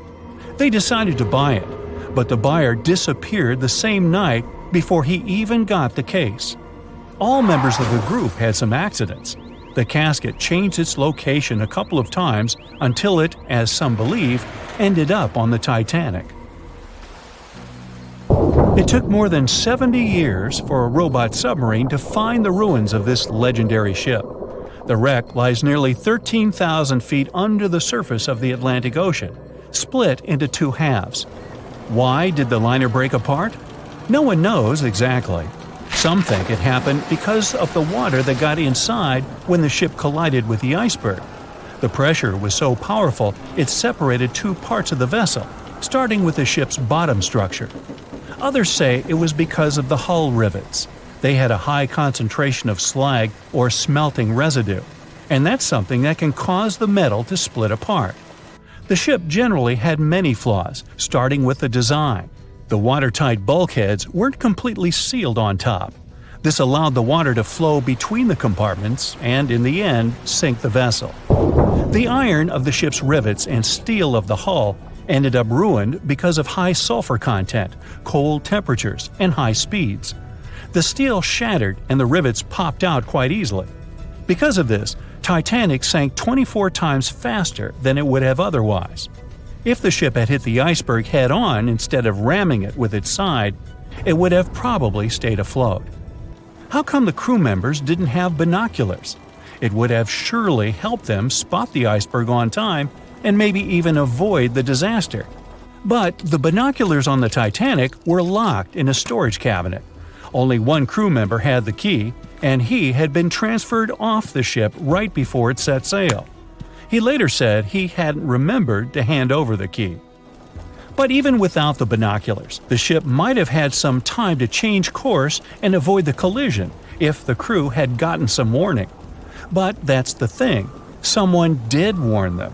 They decided to buy it, but the buyer disappeared the same night before he even got the case. All members of the group had some accidents. The casket changed its location a couple of times until it, as some believe, ended up on the Titanic. It took more than 70 years for a robot submarine to find the ruins of this legendary ship. The wreck lies nearly 13,000 feet under the surface of the Atlantic Ocean, split into two halves. Why did the liner break apart? No one knows exactly. Some think it happened because of the water that got inside when the ship collided with the iceberg. The pressure was so powerful it separated two parts of the vessel, starting with the ship's bottom structure. Others say it was because of the hull rivets. They had a high concentration of slag or smelting residue, and that's something that can cause the metal to split apart. The ship generally had many flaws, starting with the design. The watertight bulkheads weren't completely sealed on top. This allowed the water to flow between the compartments and, in the end, sink the vessel. The iron of the ship's rivets and steel of the hull ended up ruined because of high sulfur content, cold temperatures, and high speeds. The steel shattered and the rivets popped out quite easily. Because of this, Titanic sank 24 times faster than it would have otherwise. If the ship had hit the iceberg head-on instead of ramming it with its side, it would have probably stayed afloat. How come the crew members didn't have binoculars? It would have surely helped them spot the iceberg on time and maybe even avoid the disaster. But the binoculars on the Titanic were locked in a storage cabinet. Only one crew member had the key, and he had been transferred off the ship right before it set sail. He later said he hadn't remembered to hand over the key. But even without the binoculars, the ship might have had some time to change course and avoid the collision if the crew had gotten some warning. But that's the thing, someone did warn them.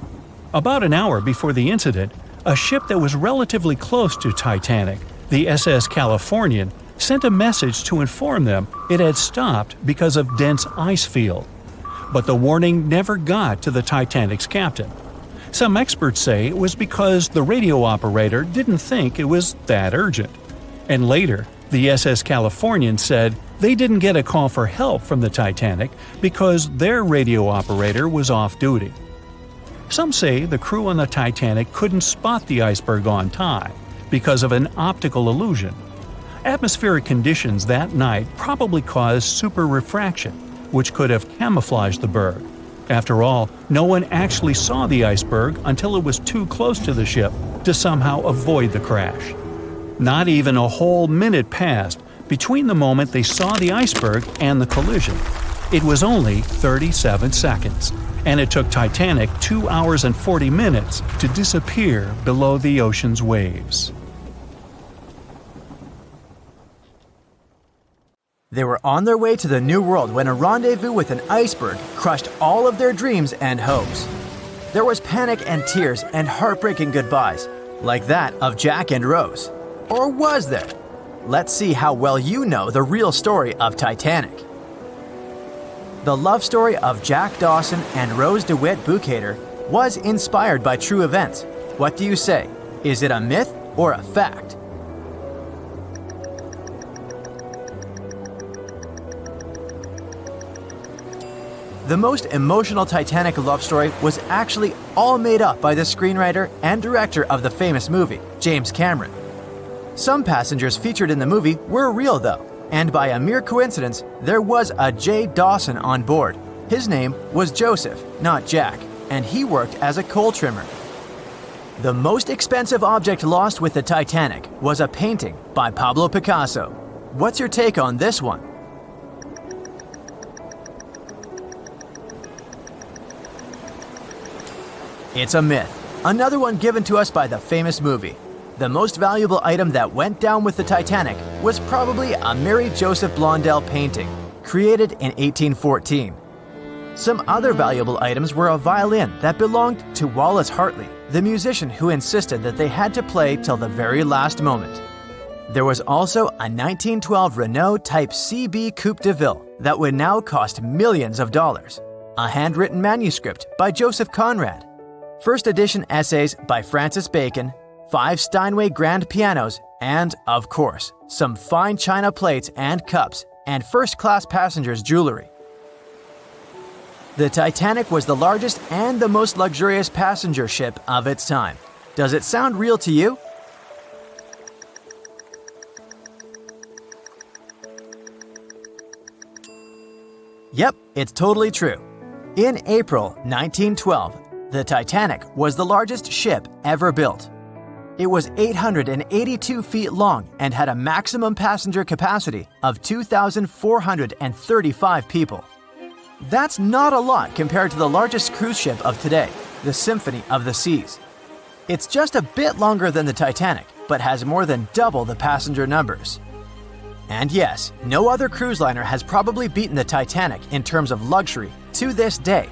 About an hour before the incident, a ship that was relatively close to Titanic, the SS Californian, sent a message to inform them it had stopped because of dense ice field. But the warning never got to the Titanic's captain. Some experts say it was because the radio operator didn't think it was that urgent. And later, the SS Californian said they didn't get a call for help from the Titanic because their radio operator was off duty. Some say the crew on the Titanic couldn't spot the iceberg on time because of an optical illusion. Atmospheric conditions that night probably caused super refraction, which could have camouflaged the berg. After all, no one actually saw the iceberg until it was too close to the ship to somehow avoid the crash. Not even a whole minute passed between the moment they saw the iceberg and the collision. It was only 37 seconds, and it took Titanic 2 hours and 40 minutes to disappear below the ocean's waves. They were on their way to the New World when a rendezvous with an iceberg crushed all of their dreams and hopes. There was panic and tears and heartbreaking goodbyes, like that of Jack and Rose. Or was there? Let's see how well you know the real story of Titanic. The love story of Jack Dawson and Rose DeWitt Bukater was inspired by true events. What do you say? Is it a myth or a fact? The most emotional Titanic love story was actually all made up by the screenwriter and director of the famous movie, James Cameron. Some passengers featured in the movie were real though, and by a mere coincidence, there was a J. Dawson on board. His name was Joseph, not Jack, and he worked as a coal trimmer. The most expensive object lost with the Titanic was a painting by Pablo Picasso. What's your take on this one? It's a myth, another one given to us by the famous movie. The most valuable item that went down with the Titanic was probably a Mary Joseph Blondell painting, created in 1814. Some other valuable items were a violin that belonged to Wallace Hartley, the musician who insisted that they had to play till the very last moment. There was also a 1912 Renault Type CB Coupe de Ville that would now cost millions of dollars, a handwritten manuscript by Joseph Conrad, first edition essays by Francis Bacon, 5 Steinway grand pianos, and, of course, some fine china plates and cups, and first-class passengers' jewelry. The Titanic was the largest and the most luxurious passenger ship of its time. Does it sound real to you? Yep, it's totally true. In April 1912, the Titanic was the largest ship ever built. It was 882 feet long and had a maximum passenger capacity of 2,435 people. That's not a lot compared to the largest cruise ship of today, the Symphony of the Seas. It's just a bit longer than the Titanic, but has more than double the passenger numbers. And yes, no other cruise liner has probably beaten the Titanic in terms of luxury to this day.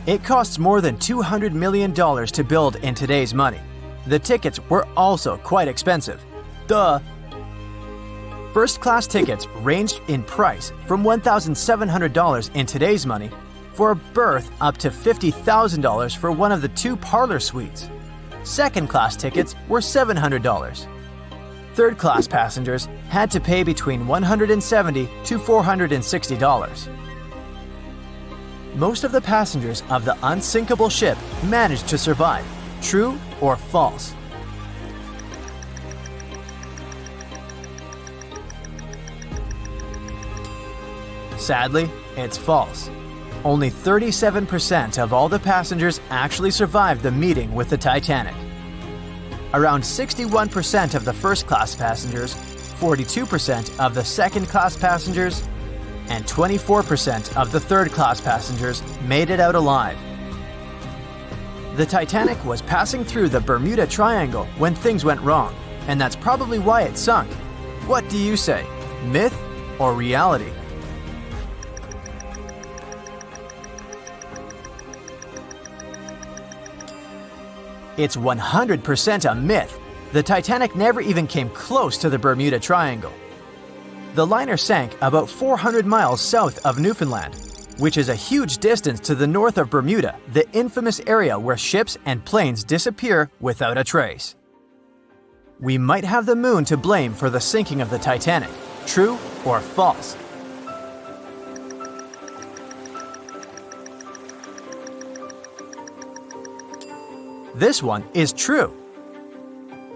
It costs more than $200 million to build in today's money. The tickets were also quite expensive. Duh! First-class tickets ranged in price from $1,700 in today's money for a berth up to $50,000 for one of the 2 parlor suites. Second-class tickets were $700. Third-class passengers had to pay between $170 to $460. Most of the passengers of the unsinkable ship managed to survive. True or false? Sadly, it's false. Only 37% of all the passengers actually survived the meeting with the Titanic. Around 61% of the first-class passengers, 42% of the second-class passengers, and 24% of the third-class passengers made it out alive. The Titanic was passing through the Bermuda Triangle when things went wrong, and that's probably why it sunk. What do you say? Myth or reality? It's 100% a myth. The Titanic never even came close to the Bermuda Triangle. The liner sank about 400 miles south of Newfoundland, which is a huge distance to the north of Bermuda, the infamous area where ships and planes disappear without a trace. We might have the moon to blame for the sinking of the Titanic. True or false? This one is true.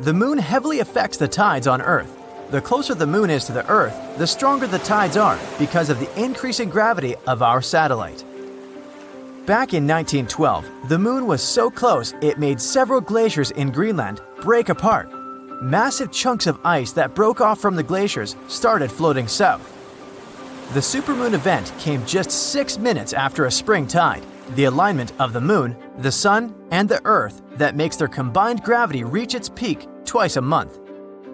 The moon heavily affects the tides on Earth. The closer the moon is to the Earth, the stronger the tides are because of the increasing gravity of our satellite. Back in 1912, the moon was so close it made several glaciers in Greenland break apart. Massive chunks of ice that broke off from the glaciers started floating south. The supermoon event came just 6 minutes after a spring tide, the alignment of the moon, the sun, and the Earth that makes their combined gravity reach its peak twice a month.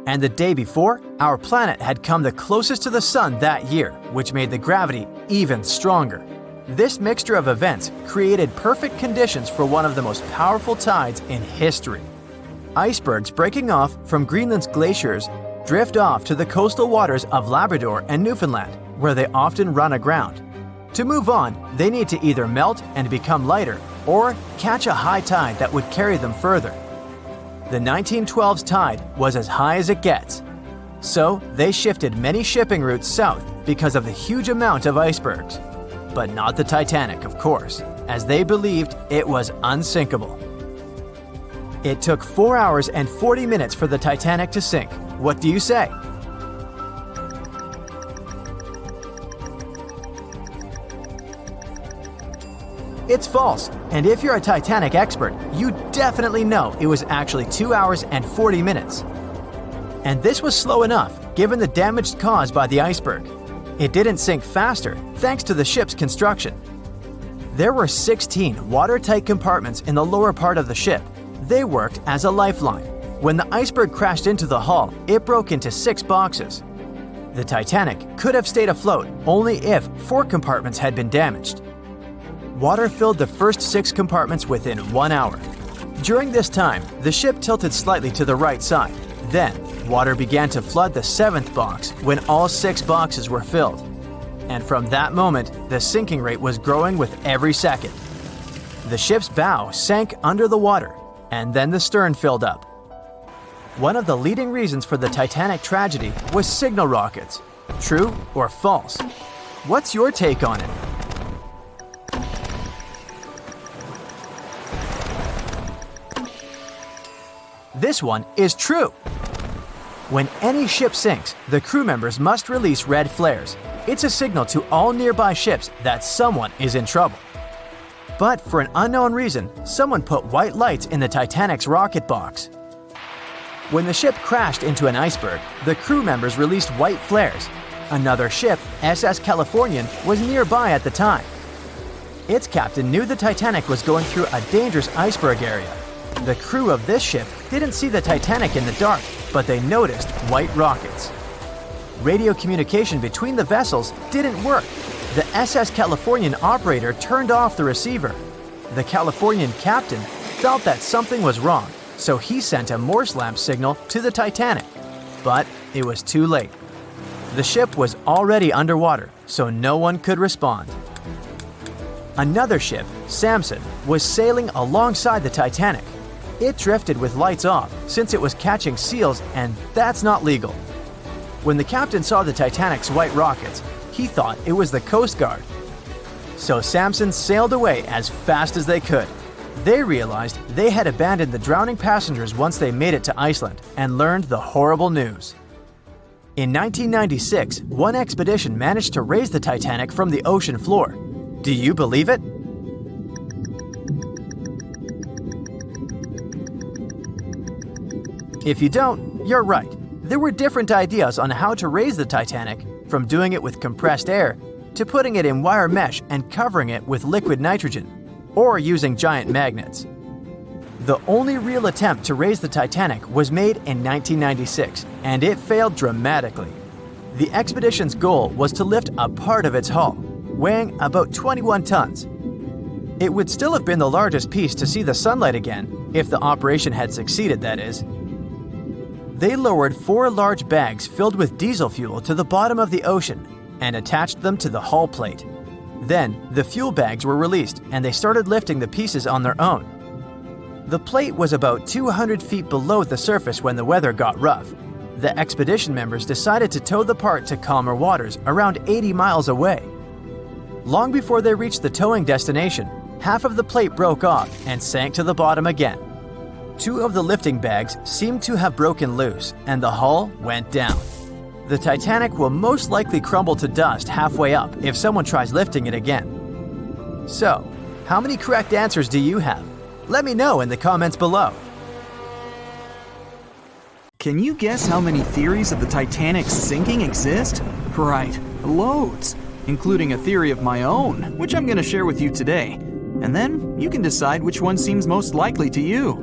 And the day before, our planet had come the closest to the sun that year, which made the gravity even stronger. This mixture of events created perfect conditions for one of the most powerful tides in history. Icebergs breaking off from Greenland's glaciers drift off to the coastal waters of Labrador and Newfoundland, where they often run aground. To move on, they need to either melt and become lighter or catch a high tide that would carry them further. The 1912's tide was as high as it gets. So they shifted many shipping routes south because of the huge amount of icebergs. But not the Titanic, of course, as they believed it was unsinkable. It took 4 hours and 40 minutes for the Titanic to sink. What do you say? It's false, and if you're a Titanic expert, you definitely know it was actually 2 hours and 40 minutes. And this was slow enough, given the damage caused by the iceberg. It didn't sink faster, thanks to the ship's construction. There were 16 watertight compartments in the lower part of the ship. They worked as a lifeline. When the iceberg crashed into the hull, it broke into 6 boxes. The Titanic could have stayed afloat only if 4 compartments had been damaged. Water filled the first 6 compartments within 1 hour. During this time, the ship tilted slightly to the right side. Then, water began to flood the 7th box when all 6 boxes were filled. And from that moment, the sinking rate was growing with every second. The ship's bow sank under the water, and then the stern filled up. One of the leading reasons for the Titanic tragedy was signal rockets. True or false? What's your take on it? This one is true. When any ship sinks, the crew members must release red flares. It's a signal to all nearby ships that someone is in trouble. But for an unknown reason, someone put white lights in the Titanic's rocket box. When the ship crashed into an iceberg, the crew members released white flares. Another ship, SS Californian, was nearby at the time. Its captain knew the Titanic was going through a dangerous iceberg area. The crew of this ship didn't see the Titanic in the dark, but they noticed white rockets. Radio communication between the vessels didn't work. The SS Californian operator turned off the receiver. The Californian captain felt that something was wrong, so he sent a Morse lamp signal to the Titanic. But it was too late. The ship was already underwater, so no one could respond. Another ship, Samson, was sailing alongside the Titanic. It drifted with lights off since it was catching seals, and that's not legal. When the captain saw the Titanic's white rockets, he thought it was the Coast Guard. So Samson sailed away as fast as they could. They realized they had abandoned the drowning passengers once they made it to Iceland and learned the horrible news. In 1996, one expedition managed to raise the Titanic from the ocean floor. Do you believe it? If you don't, you're right. There were different ideas on how to raise the Titanic, from doing it with compressed air to putting it in wire mesh and covering it with liquid nitrogen, or using giant magnets. The only real attempt to raise the Titanic was made in 1996, and it failed dramatically. The expedition's goal was to lift a part of its hull, weighing about 21 tons. It would still have been the largest piece to see the sunlight again, if the operation had succeeded, that is. They lowered 4 large bags filled with diesel fuel to the bottom of the ocean and attached them to the hull plate. Then, the fuel bags were released and they started lifting the pieces on their own. The plate was about 200 feet below the surface when the weather got rough. The expedition members decided to tow the part to calmer waters around 80 miles away. Long before they reached the towing destination, half of the plate broke off and sank to the bottom again. 2 of the lifting bags seemed to have broken loose and the hull went down. The Titanic will most likely crumble to dust halfway up if someone tries lifting it again. So, how many correct answers do you have? Let me know in the comments below. Can you guess how many theories of the Titanic's sinking exist? Right, loads, including a theory of my own, which I'm going to share with you today. And then you can decide which one seems most likely to you.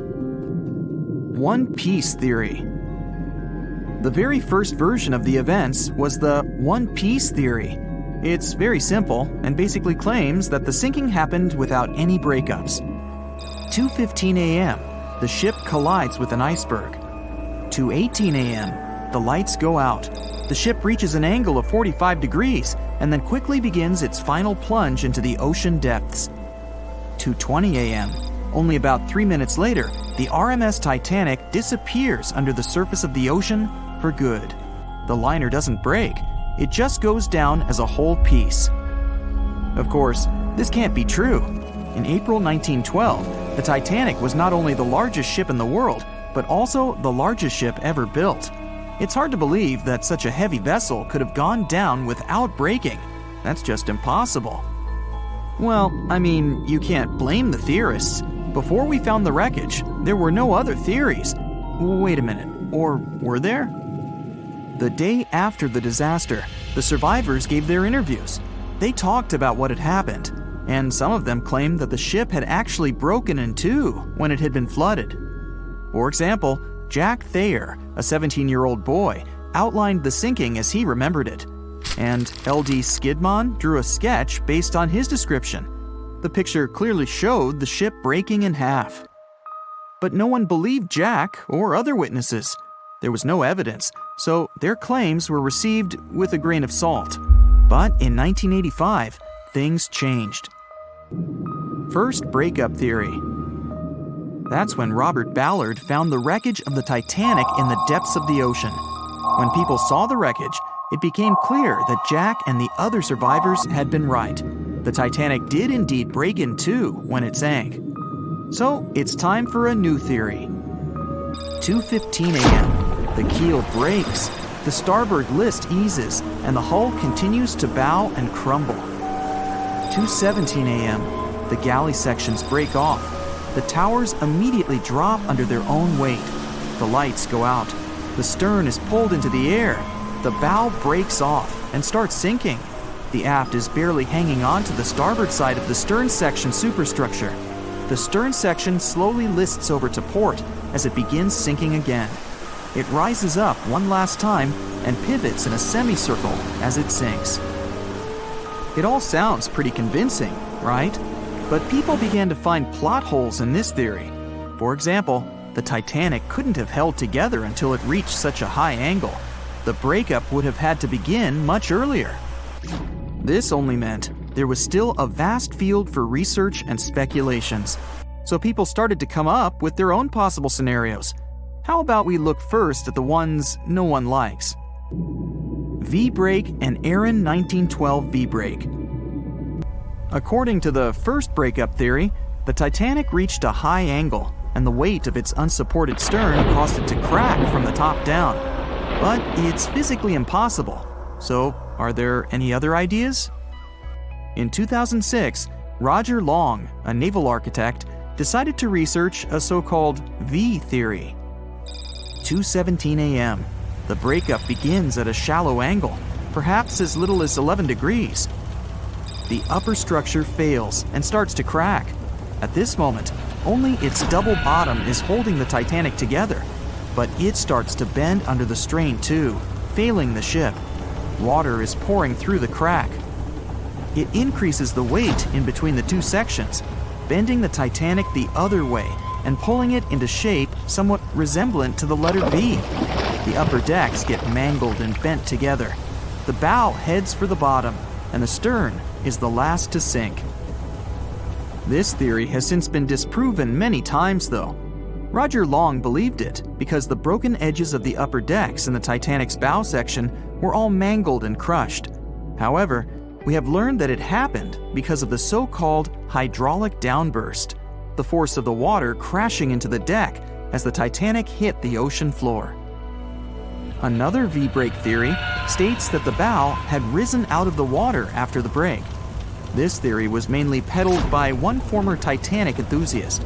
One Piece theory. The very first version of the events was the One Piece theory. It's very simple and basically claims that the sinking happened without any breakups. 2:15 a.m., the ship collides with an iceberg. 2:18 a.m., the lights go out. The ship reaches an angle of 45 degrees and then quickly begins its final plunge into the ocean depths. 2:20 a.m., only about 3 minutes later, the RMS Titanic disappears under the surface of the ocean for good. The liner doesn't break, it just goes down as a whole piece. Of course, this can't be true. In April 1912, the Titanic was not only the largest ship in the world, but also the largest ship ever built. It's hard to believe that such a heavy vessel could have gone down without breaking. That's just impossible. Well, I mean, you can't blame the theorists. Before we found the wreckage, there were no other theories. Wait a minute, or were there? The day after the disaster, the survivors gave their interviews. They talked about what had happened, and some of them claimed that the ship had actually broken in two when it had been flooded. For example, Jack Thayer, a 17-year-old boy, outlined the sinking as he remembered it, and L.D. Skidmon drew a sketch based on his description. The picture clearly showed the ship breaking in half. But no one believed Jack or other witnesses. There was no evidence, so their claims were received with a grain of salt. But in 1985, things changed. First, breakup theory. That's when Robert Ballard found the wreckage of the Titanic in the depths of the ocean. When people saw the wreckage, it became clear that Jack and the other survivors had been right. The Titanic did indeed break in two when it sank. So it's time for a new theory. 2:15 a.m. The keel breaks, the starboard list eases, and the hull continues to bow and crumble. 2:17 a.m. The galley sections break off. The towers immediately drop under their own weight. The lights go out. The stern is pulled into the air. The bow breaks off and starts sinking. The aft is barely hanging on to the starboard side of the stern section superstructure. The stern section slowly lists over to port as it begins sinking again. It rises up one last time and pivots in a semicircle as it sinks. It all sounds pretty convincing, right? But people began to find plot holes in this theory. For example, the Titanic couldn't have held together until it reached such a high angle. the breakup would have had to begin much earlier. This only meant there was still a vast field for research and speculations. So people started to come up with their own possible scenarios. How about we look first at the ones no one likes? V-break and Aaron 1912 V-break. According to the first breakup theory, the Titanic reached a high angle, and the weight of its unsupported stern caused it to crack from the top down. But it's physically impossible. So, are there any other ideas? In 2006, Roger Long, a naval architect, decided to research a so-called V theory. 2:17 a.m. The breakup begins at a shallow angle, perhaps as little as 11 degrees. The upper structure fails and starts to crack. At this moment, only its double bottom is holding the Titanic together, but it starts to bend under the strain too, failing the ship. Water is pouring through the crack. It increases the weight in between the two sections, bending the Titanic the other way and pulling it into shape somewhat resemblant to the letter V. The upper decks get mangled and bent together. The bow heads for the bottom, and the stern is the last to sink. This theory has since been disproven many times, though. Roger Long believed it because the broken edges of the upper decks in the Titanic's bow section were all mangled and crushed. However, we have learned that it happened because of the so-called hydraulic downburst, the force of the water crashing into the deck as the Titanic hit the ocean floor. Another V-break theory states that the bow had risen out of the water after the break. This theory was mainly peddled by one former Titanic enthusiast.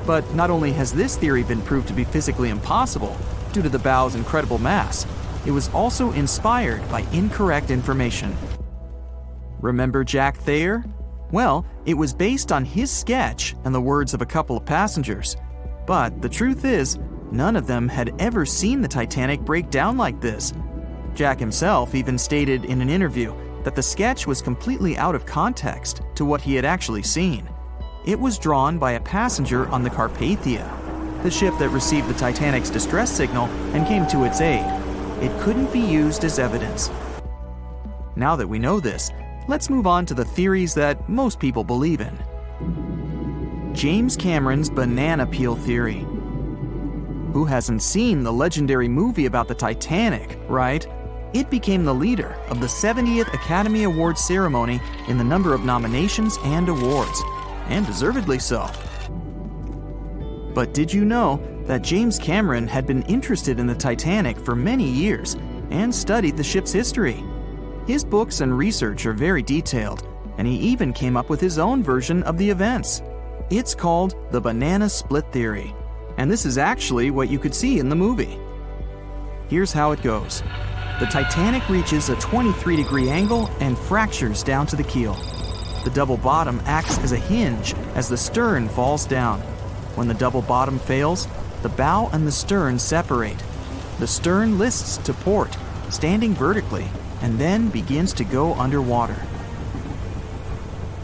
But not only has this theory been proved to be physically impossible due to the bow's incredible mass, it was also inspired by incorrect information. Remember Jack Thayer? Well, it was based on his sketch and the words of a couple of passengers. But the truth is, none of them had ever seen the Titanic break down like this. Jack himself even stated in an interview that the sketch was completely out of context to what he had actually seen. It was drawn by a passenger on the Carpathia, the ship that received the Titanic's distress signal and came to its aid. It couldn't be used as evidence. Now that we know this, let's move on to the theories that most people believe in. James Cameron's banana peel theory. Who hasn't seen the legendary movie about the Titanic, right? It became the leader of the 70th Academy Awards ceremony in the number of nominations and awards, and deservedly so. But did you know that James Cameron had been interested in the Titanic for many years and studied the ship's history? His books and research are very detailed, and he even came up with his own version of the events. It's called the banana split theory, and this is actually what you could see in the movie. Here's how it goes. The Titanic reaches a 23-degree angle and fractures down to the keel. The double bottom acts as a hinge as the stern falls down. When the double bottom fails, the bow and the stern separate. The stern lists to port, standing vertically, and then begins to go underwater.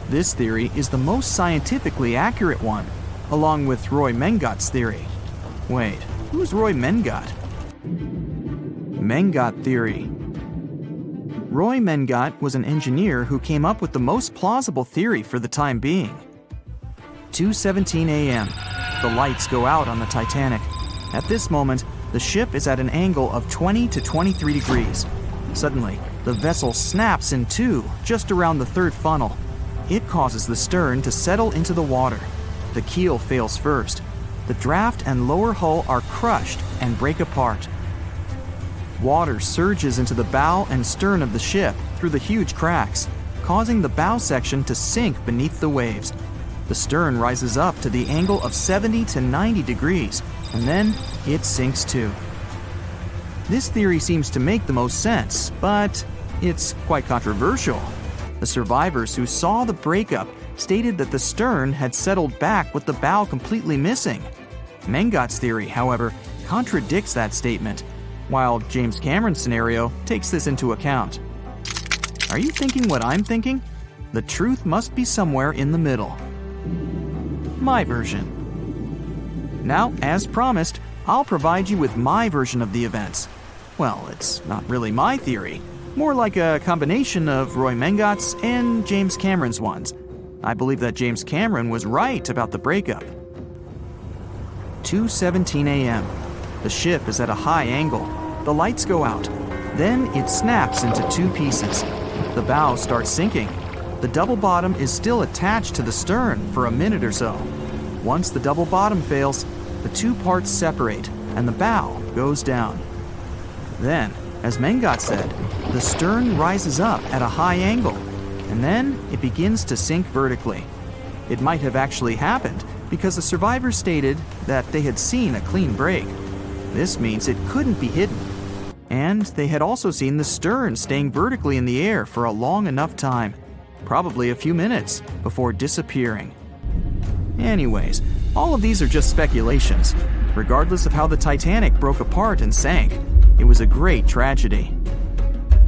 This theory is the most scientifically accurate one, along with Roy Mengat's theory. Wait, who's Roy Mengat? Mengat theory. Roy Mengat was an engineer who came up with the most plausible theory for the time being. 2:17 a.m. The lights go out on the Titanic. At this moment, the ship is at an angle of 20 to 23 degrees. Suddenly, the vessel snaps in two just around the third funnel. It causes the stern to settle into the water. The keel fails first. The draft and lower hull are crushed and break apart. Water surges into the bow and stern of the ship through the huge cracks, causing the bow section to sink beneath the waves. The stern rises up to the angle of 70 to 90 degrees, and then it sinks too. This theory seems to make the most sense, but it's quite controversial. The survivors who saw the breakup stated that the stern had settled back with the bow completely missing. Mengat's theory, however, contradicts that statement, while James Cameron's scenario takes this into account. Are you thinking what I'm thinking? The truth must be somewhere in the middle. My version. Now, as promised, I'll provide you with my version of the events. Well, it's not really my theory. More like a combination of Roy Mengott's and James Cameron's ones. I believe that James Cameron was right about the breakup. 2:17 a.m. The ship is at a high angle. The lights go out. Then it snaps into two pieces. The bow starts sinking. The double bottom is still attached to the stern for a minute or so. Once the double bottom fails, the two parts separate and the bow goes down. Then, as Mengott said, the stern rises up at a high angle, and then it begins to sink vertically. It might have actually happened because the survivors stated that they had seen a clean break. This means it couldn't be hidden. And they had also seen the stern staying vertically in the air for a long enough time, probably a few minutes, before disappearing. Anyways, all of these are just speculations. Regardless of how the Titanic broke apart and sank, it was a great tragedy.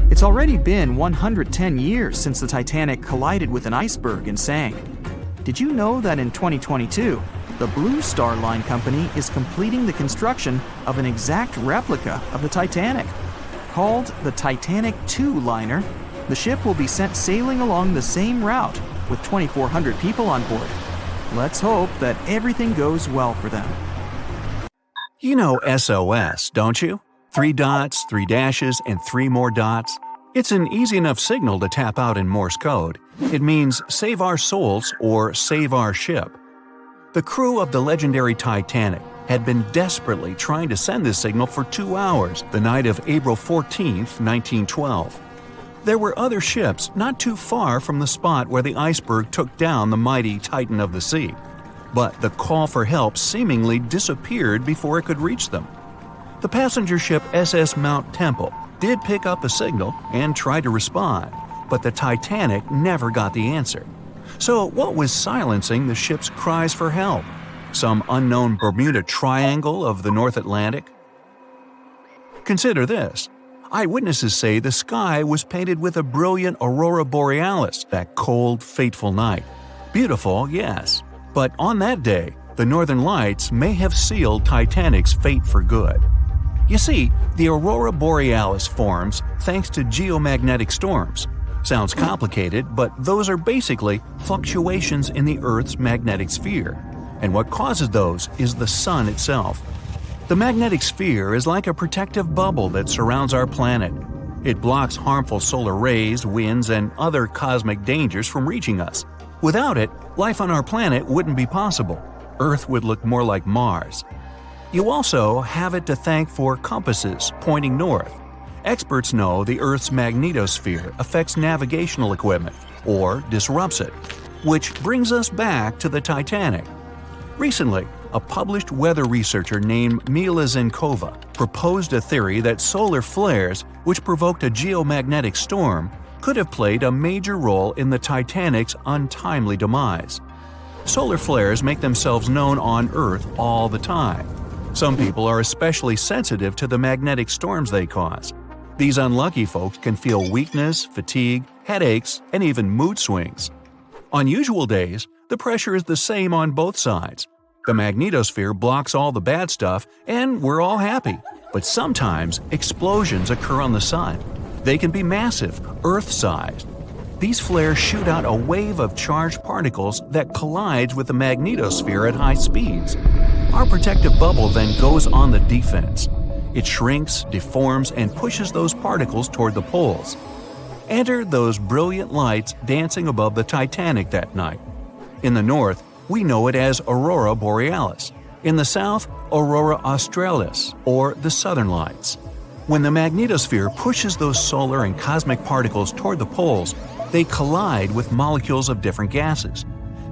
It's already been 110 years since the Titanic collided with an iceberg and sank. Did you know that in 2022, the Blue Star Line Company is completing the construction of an exact replica of the Titanic? Called the Titanic II liner, the ship will be sent sailing along the same route with 2,400 people on board. Let's hope that everything goes well for them. You know SOS, don't you? 3 dots, 3 dashes, and 3 more dots. It's an easy enough signal to tap out in Morse code. It means save our souls or save our ship. The crew of the legendary Titanic had been desperately trying to send this signal for 2 hours the night of April 14, 1912. There were other ships not too far from the spot where the iceberg took down the mighty Titan of the sea. But the call for help seemingly disappeared before it could reach them. The passenger ship SS Mount Temple did pick up a signal and tried to respond, but the Titanic never got the answer. So what was silencing the ship's cries for help? Some unknown Bermuda Triangle of the North Atlantic? Consider this. Eyewitnesses say the sky was painted with a brilliant aurora borealis that cold, fateful night. Beautiful, yes, but on that day, the northern lights may have sealed Titanic's fate for good. You see, the aurora borealis forms thanks to geomagnetic storms. Sounds complicated, but those are basically fluctuations in the Earth's magnetic sphere. And what causes those is the sun itself. The magnetic sphere is like a protective bubble that surrounds our planet. It blocks harmful solar rays, winds, and other cosmic dangers from reaching us. Without it, life on our planet wouldn't be possible. Earth would look more like Mars. You also have it to thank for compasses pointing north. Experts know the Earth's magnetosphere affects navigational equipment, or disrupts it. Which brings us back to the Titanic. Recently, a published weather researcher named Mila Zenkova proposed a theory that solar flares, which provoked a geomagnetic storm, could have played a major role in the Titanic's untimely demise. Solar flares make themselves known on Earth all the time. Some people are especially sensitive to the magnetic storms they cause. These unlucky folks can feel weakness, fatigue, headaches, and even mood swings. On usual days, the pressure is the same on both sides. The magnetosphere blocks all the bad stuff, and we're all happy. But sometimes, explosions occur on the sun. They can be massive, Earth-sized. These flares shoot out a wave of charged particles that collides with the magnetosphere at high speeds. Our protective bubble then goes on the defense. It shrinks, deforms, and pushes those particles toward the poles. Enter those brilliant lights dancing above the Titanic that night. In the north, we know it as Aurora Borealis. In the south, Aurora Australis, or the Southern Lights. When the magnetosphere pushes those solar and cosmic particles toward the poles, they collide with molecules of different gases.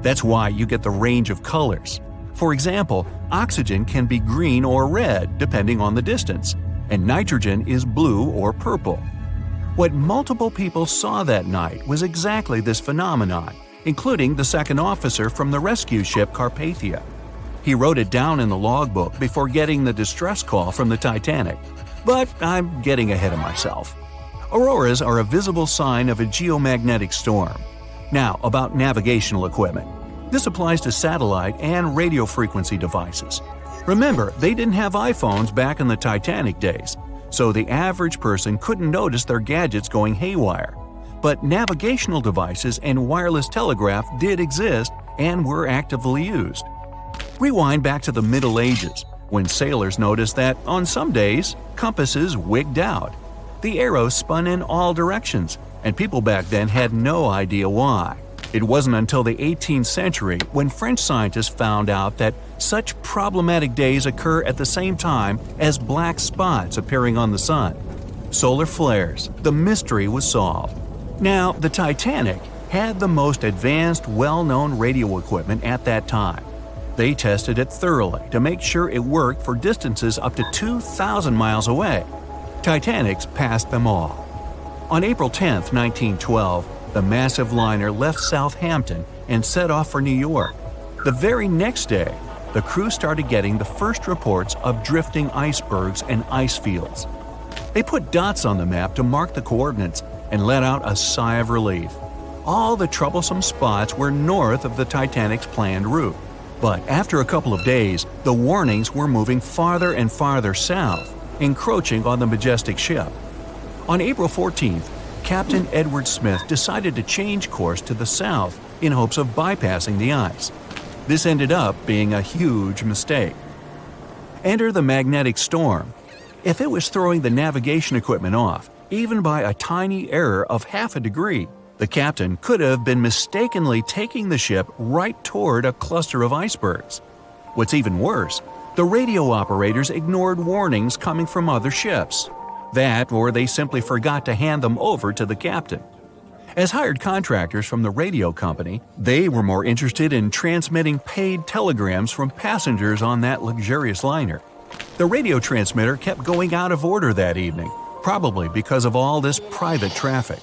That's why you get the range of colors. For example, oxygen can be green or red depending on the distance, and nitrogen is blue or purple. What multiple people saw that night was exactly this phenomenon, including the second officer from the rescue ship Carpathia. He wrote it down in the logbook before getting the distress call from the Titanic. But I'm getting ahead of myself. Auroras are a visible sign of a geomagnetic storm. Now, about navigational equipment. This applies to satellite and radio frequency devices. Remember, they didn't have iPhones back in the Titanic days, so the average person couldn't notice their gadgets going haywire. But navigational devices and wireless telegraph did exist and were actively used. Rewind back to the Middle Ages, when sailors noticed that, on some days, compasses wigged out. The arrows spun in all directions, and people back then had no idea why. It wasn't until the 18th century when French scientists found out that such problematic days occur at the same time as black spots appearing on the sun. Solar flares. The mystery was solved. Now, the Titanic had the most advanced, well-known radio equipment at that time. They tested it thoroughly to make sure it worked for distances up to 2,000 miles away. Titanics passed them all. On April 10, 1912, the massive liner left Southampton and set off for New York. The very next day, the crew started getting the first reports of drifting icebergs and ice fields. They put dots on the map to mark the coordinates and let out a sigh of relief. All the troublesome spots were north of the Titanic's planned route. But after a couple of days, the warnings were moving farther and farther south, encroaching on the majestic ship. On April 14th, Captain Edward Smith decided to change course to the south in hopes of bypassing the ice. This ended up being a huge mistake. Enter the magnetic storm. If it was throwing the navigation equipment off, even by a tiny error of half a degree, the captain could have been mistakenly taking the ship right toward a cluster of icebergs. What's even worse, the radio operators ignored warnings coming from other ships. That, or they simply forgot to hand them over to the captain. As hired contractors from the radio company, they were more interested in transmitting paid telegrams from passengers on that luxurious liner. The radio transmitter kept going out of order that evening, probably because of all this private traffic.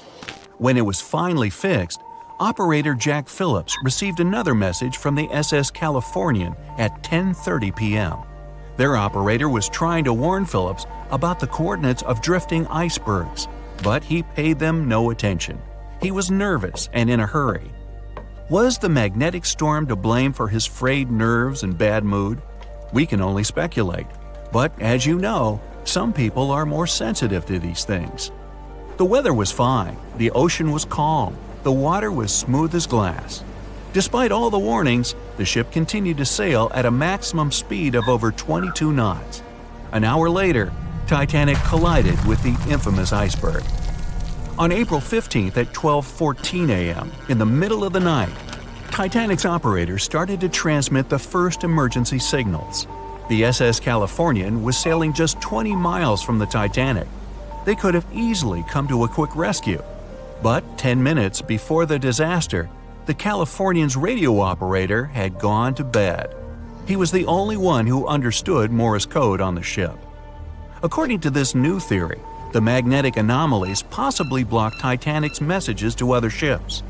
When it was finally fixed, operator Jack Phillips received another message from the SS Californian at 10:30 p.m. Their operator was trying to warn Phillips about the coordinates of drifting icebergs, but he paid them no attention. He was nervous and in a hurry. Was the magnetic storm to blame for his frayed nerves and bad mood? We can only speculate. But as you know, some people are more sensitive to these things. The weather was fine, the ocean was calm, the water was smooth as glass. Despite all the warnings, the ship continued to sail at a maximum speed of over 22 knots. An hour later, Titanic collided with the infamous iceberg. On April 15th at 12:14 a.m., in the middle of the night, Titanic's operators started to transmit the first emergency signals. The SS Californian was sailing just 20 miles from the Titanic. They could have easily come to a quick rescue. But 10 minutes before the disaster, the Californian's radio operator had gone to bed. He was the only one who understood Morse code on the ship. According to this new theory, the magnetic anomalies possibly blocked Titanic's messages to other ships.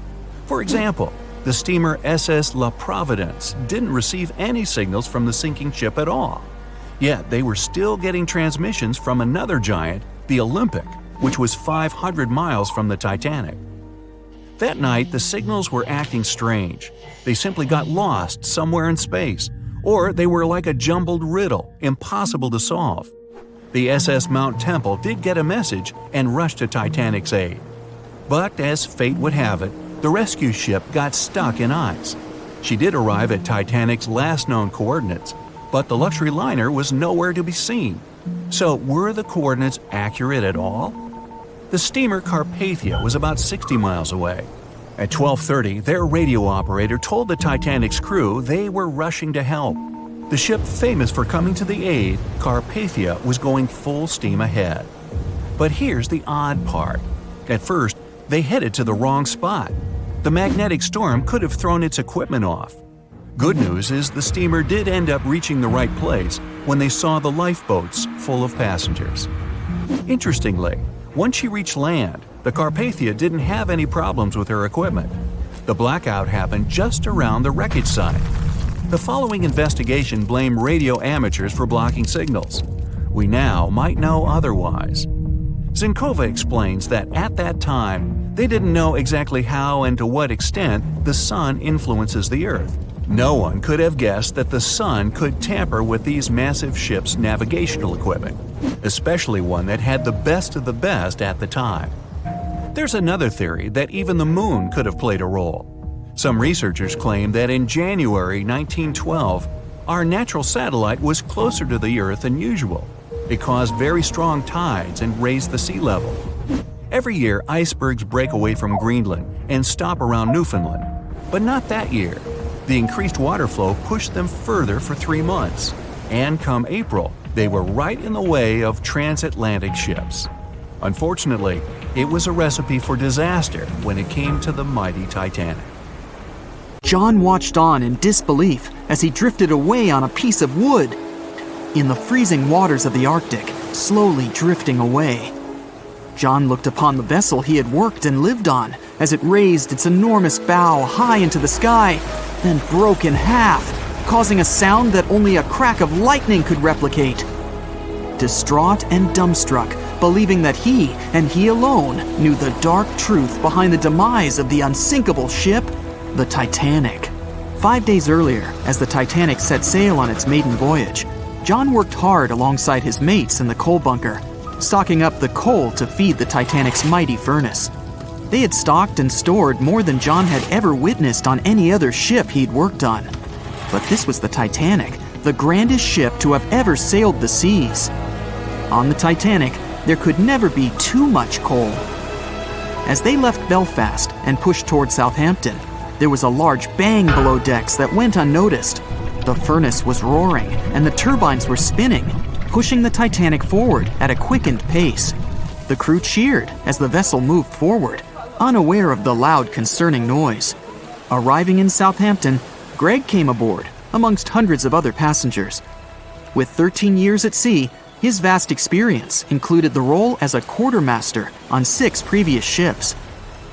For example, the steamer SS La Providence didn't receive any signals from the sinking ship at all. Yet they were still getting transmissions from another giant, the Olympic, which was 500 miles from the Titanic. That night, the signals were acting strange. They simply got lost somewhere in space, or they were like a jumbled riddle, impossible to solve. The SS Mount Temple did get a message and rushed to Titanic's aid. But as fate would have it, the rescue ship got stuck in ice. She did arrive at Titanic's last known coordinates, but the luxury liner was nowhere to be seen. So were the coordinates accurate at all? The steamer Carpathia was about 60 miles away. At 12:30, their radio operator told the Titanic's crew they were rushing to help. The ship famous for coming to the aid, Carpathia was going full steam ahead. But here's the odd part. At first, they headed to the wrong spot. The magnetic storm could have thrown its equipment off. Good news is the steamer did end up reaching the right place when they saw the lifeboats full of passengers. Interestingly, once she reached land, the Carpathia didn't have any problems with her equipment. The blackout happened just around the wreckage site. The following investigation blamed radio amateurs for blocking signals. We now might know otherwise. Zinkova explains that at that time, they didn't know exactly how and to what extent the sun influences the Earth. No one could have guessed that the sun could tamper with these massive ships' navigational equipment. especially one that had the best of the best at the time. There's another theory that even the moon could have played a role. Some researchers claim that in January 1912, our natural satellite was closer to the Earth than usual. It caused very strong tides and raised the sea level. Every year, icebergs break away from Greenland and stop around Newfoundland. But not that year. The increased water flow pushed them further for 3 months. And come April, they were right in the way of transatlantic ships. Unfortunately, it was a recipe for disaster when it came to the mighty Titanic. John watched on in disbelief as he drifted away on a piece of wood. In the freezing waters of the Arctic, slowly drifting away. John looked upon the vessel he had worked and lived on as it raised its enormous bow high into the sky, then broke in half, causing a sound that only a crack of lightning could replicate. Distraught and dumbstruck, believing that he, and he alone, knew the dark truth behind the demise of the unsinkable ship, the Titanic. 5 days earlier, as the Titanic set sail on its maiden voyage, John worked hard alongside his mates in the coal bunker, stocking up the coal to feed the Titanic's mighty furnace. They had stocked and stored more than John had ever witnessed on any other ship he'd worked on. But this was the Titanic, the grandest ship to have ever sailed the seas. On the Titanic, there could never be too much coal. As they left Belfast and pushed toward Southampton, there was a large bang below decks that went unnoticed. The furnace was roaring and the turbines were spinning, pushing the Titanic forward at a quickened pace. The crew cheered as the vessel moved forward, unaware of the loud, concerning noise. Arriving in Southampton, Greg came aboard, amongst hundreds of other passengers. With 13 years at sea, his vast experience included the role as a quartermaster on 6 previous ships.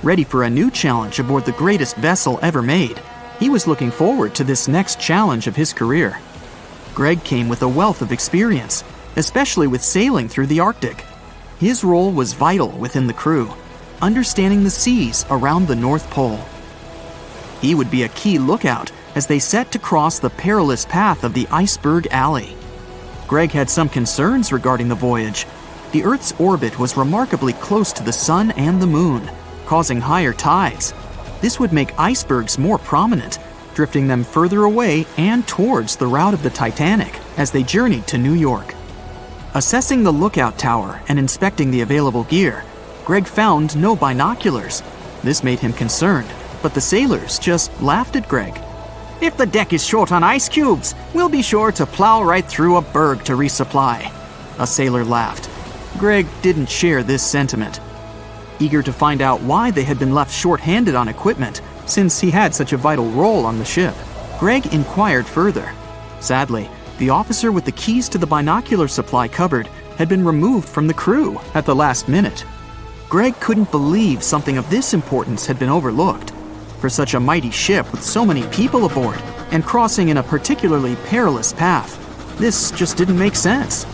Ready for a new challenge aboard the greatest vessel ever made, he was looking forward to this next challenge of his career. Greg came with a wealth of experience, especially with sailing through the Arctic. His role was vital within the crew, understanding the seas around the North Pole. He would be a key lookout as they set to cross the perilous path of the Iceberg Alley. Greg had some concerns regarding the voyage. The Earth's orbit was remarkably close to the sun and the moon, causing higher tides. This would make icebergs more prominent, drifting them further away and towards the route of the Titanic as they journeyed to New York. Assessing the lookout tower and inspecting the available gear, Greg found no binoculars. This made him concerned, but the sailors just laughed at Greg. "If the deck is short on ice cubes, we'll be sure to plow right through a berg to resupply." A sailor laughed. Greg didn't share this sentiment. Eager to find out why they had been left short-handed on equipment, since he had such a vital role on the ship, Greg inquired further. Sadly, the officer with the keys to the binocular supply cupboard had been removed from the crew at the last minute. Greg couldn't believe something of this importance had been overlooked. For such a mighty ship with so many people aboard and crossing in a particularly perilous path, this just didn't make sense.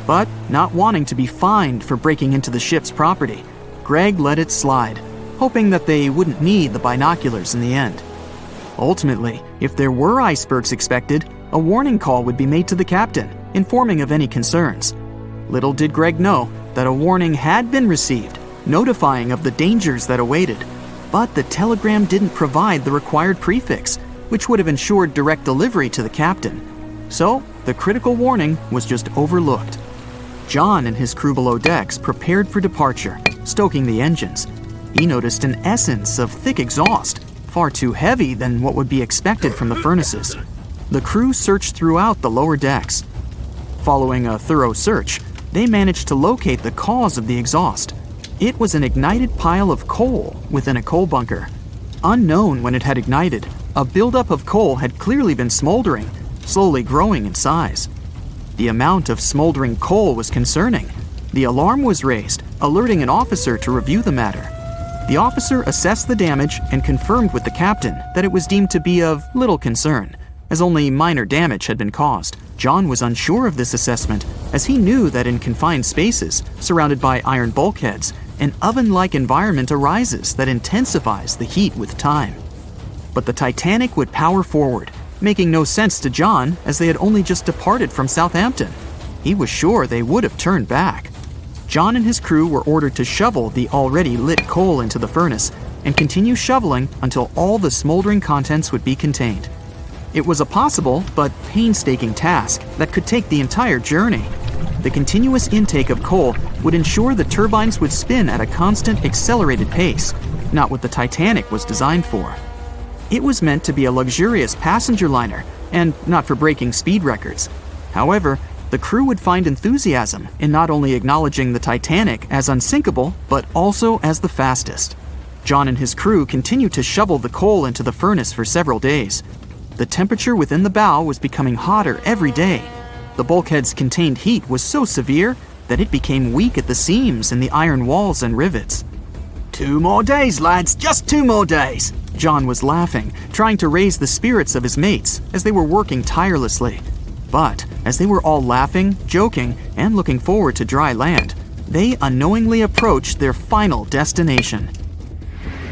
But not wanting to be fined for breaking into the ship's property, Greg let it slide, hoping that they wouldn't need the binoculars in the end. Ultimately, if there were icebergs expected, a warning call would be made to the captain, informing of any concerns. Little did Greg know that a warning had been received, notifying of the dangers that awaited. But the telegram didn't provide the required prefix, which would have ensured direct delivery to the captain. So, the critical warning was just overlooked. John and his crew below decks prepared for departure, stoking the engines. He noticed an essence of thick exhaust, far too heavy than what would be expected from the furnaces. The crew searched throughout the lower decks. Following a thorough search, they managed to locate the cause of the exhaust. It was an ignited pile of coal within a coal bunker. Unknown when it had ignited, a buildup of coal had clearly been smoldering, slowly growing in size. The amount of smoldering coal was concerning. The alarm was raised, alerting an officer to review the matter. The officer assessed the damage and confirmed with the captain that it was deemed to be of little concern, as only minor damage had been caused. John was unsure of this assessment, as he knew that in confined spaces, surrounded by iron bulkheads, an oven-like environment arises that intensifies the heat with time. But the Titanic would power forward, making no sense to John as they had only just departed from Southampton. he was sure they would have turned back. John and his crew were ordered to shovel the already lit coal into the furnace and continue shoveling until all the smoldering contents would be contained. It was a possible but painstaking task that could take the entire journey. The continuous intake of coal would ensure the turbines would spin at a constant, accelerated pace, not what the Titanic was designed for. It was meant to be a luxurious passenger liner and not for breaking speed records. However, the crew would find enthusiasm in not only acknowledging the Titanic as unsinkable, but also as the fastest. John and his crew continued to shovel the coal into the furnace for several days. The temperature within the bow was becoming hotter every day. The bulkhead's contained heat was so severe that it became weak at the seams in the iron walls and rivets. 2 more days, lads, just 2 more days. John was laughing, trying to raise the spirits of his mates as they were working tirelessly. But as they were all laughing, joking, and looking forward to dry land, they unknowingly approached their final destination.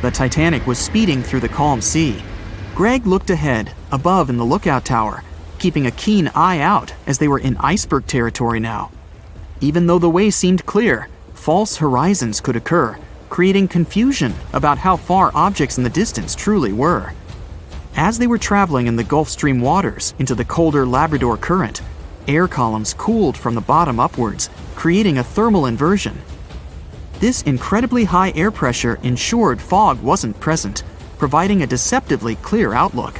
The Titanic was speeding through the calm sea. Greg looked ahead, above in the lookout tower, keeping a keen eye out as they were in iceberg territory now. Even though the way seemed clear, false horizons could occur, creating confusion about how far objects in the distance truly were. As they were traveling in the Gulf Stream waters into the colder Labrador Current, air columns cooled from the bottom upwards, creating a thermal inversion. This incredibly high air pressure ensured fog wasn't present, providing a deceptively clear outlook.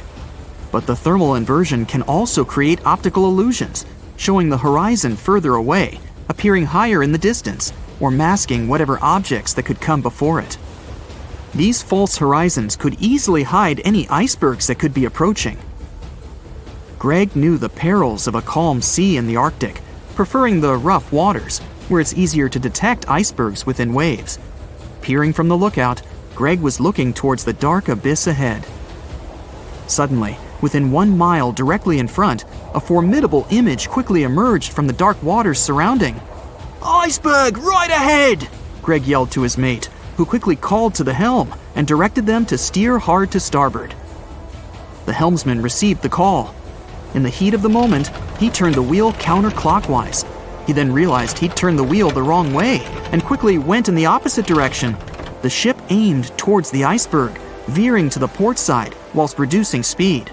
But the thermal inversion can also create optical illusions, showing the horizon further away, appearing higher in the distance, or masking whatever objects that could come before it. These false horizons could easily hide any icebergs that could be approaching. Greg knew the perils of a calm sea in the Arctic, preferring the rough waters, where it's easier to detect icebergs within waves. Peering from the lookout, Greg was looking towards the dark abyss ahead. Suddenly, within 1 mile directly in front, a formidable image quickly emerged from the dark waters surrounding. Iceberg, right ahead! Greg yelled to his mate, who quickly called to the helm and directed them to steer hard to starboard. The helmsman received the call. In the heat of the moment, he turned the wheel counterclockwise. He then realized he'd turned the wheel the wrong way and quickly went in the opposite direction. The ship aimed towards the iceberg, veering to the port side whilst reducing speed.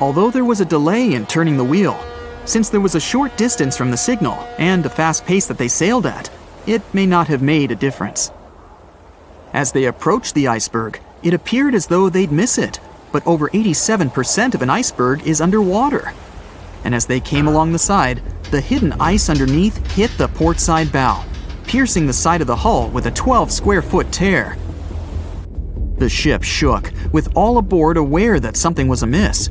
Although there was a delay in turning the wheel, since there was a short distance from the signal and the fast pace that they sailed at, it may not have made a difference. As they approached the iceberg, it appeared as though they'd miss it, but over 87% of an iceberg is underwater. And as they came along the side, the hidden ice underneath hit the port side bow, piercing the side of the hull with a 12-square-foot tear. The ship shook, with all aboard aware that something was amiss.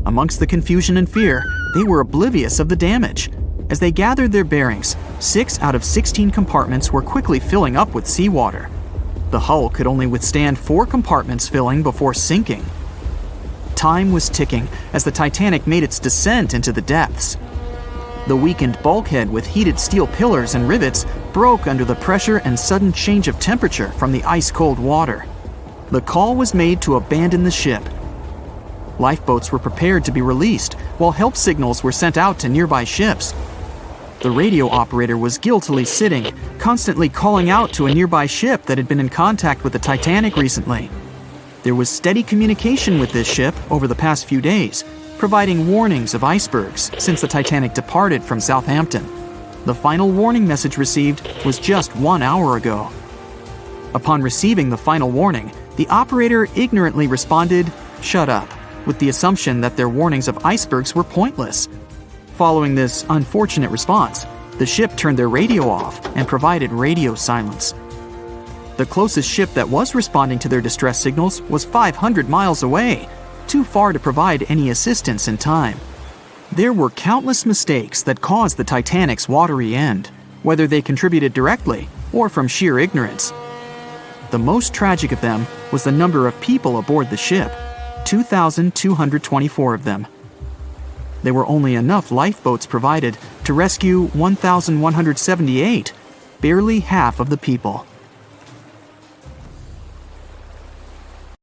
Amongst the confusion and fear, they were oblivious of the damage. As they gathered their bearings, 6 out of 16 compartments were quickly filling up with seawater. The hull could only withstand 4 compartments filling before sinking. Time was ticking as the Titanic made its descent into the depths. The weakened bulkhead with heated steel pillars and rivets broke under the pressure and sudden change of temperature from the ice-cold water. The call was made to abandon the ship. Lifeboats were prepared to be released, while help signals were sent out to nearby ships. The radio operator was guiltily sitting, constantly calling out to a nearby ship that had been in contact with the Titanic recently. There was steady communication with this ship over the past few days, providing warnings of icebergs since the Titanic departed from Southampton. The final warning message received was just 1 hour ago. Upon receiving the final warning, the operator ignorantly responded, "Shut up," with the assumption that their warnings of icebergs were pointless. Following this unfortunate response, the ship turned their radio off and provided radio silence. The closest ship that was responding to their distress signals was 500 miles away, too far to provide any assistance in time. There were countless mistakes that caused the Titanic's watery end, whether they contributed directly or from sheer ignorance. The most tragic of them was the number of people aboard the ship, 2,224 of them. There were only enough lifeboats provided to rescue 1,178, barely half of the people.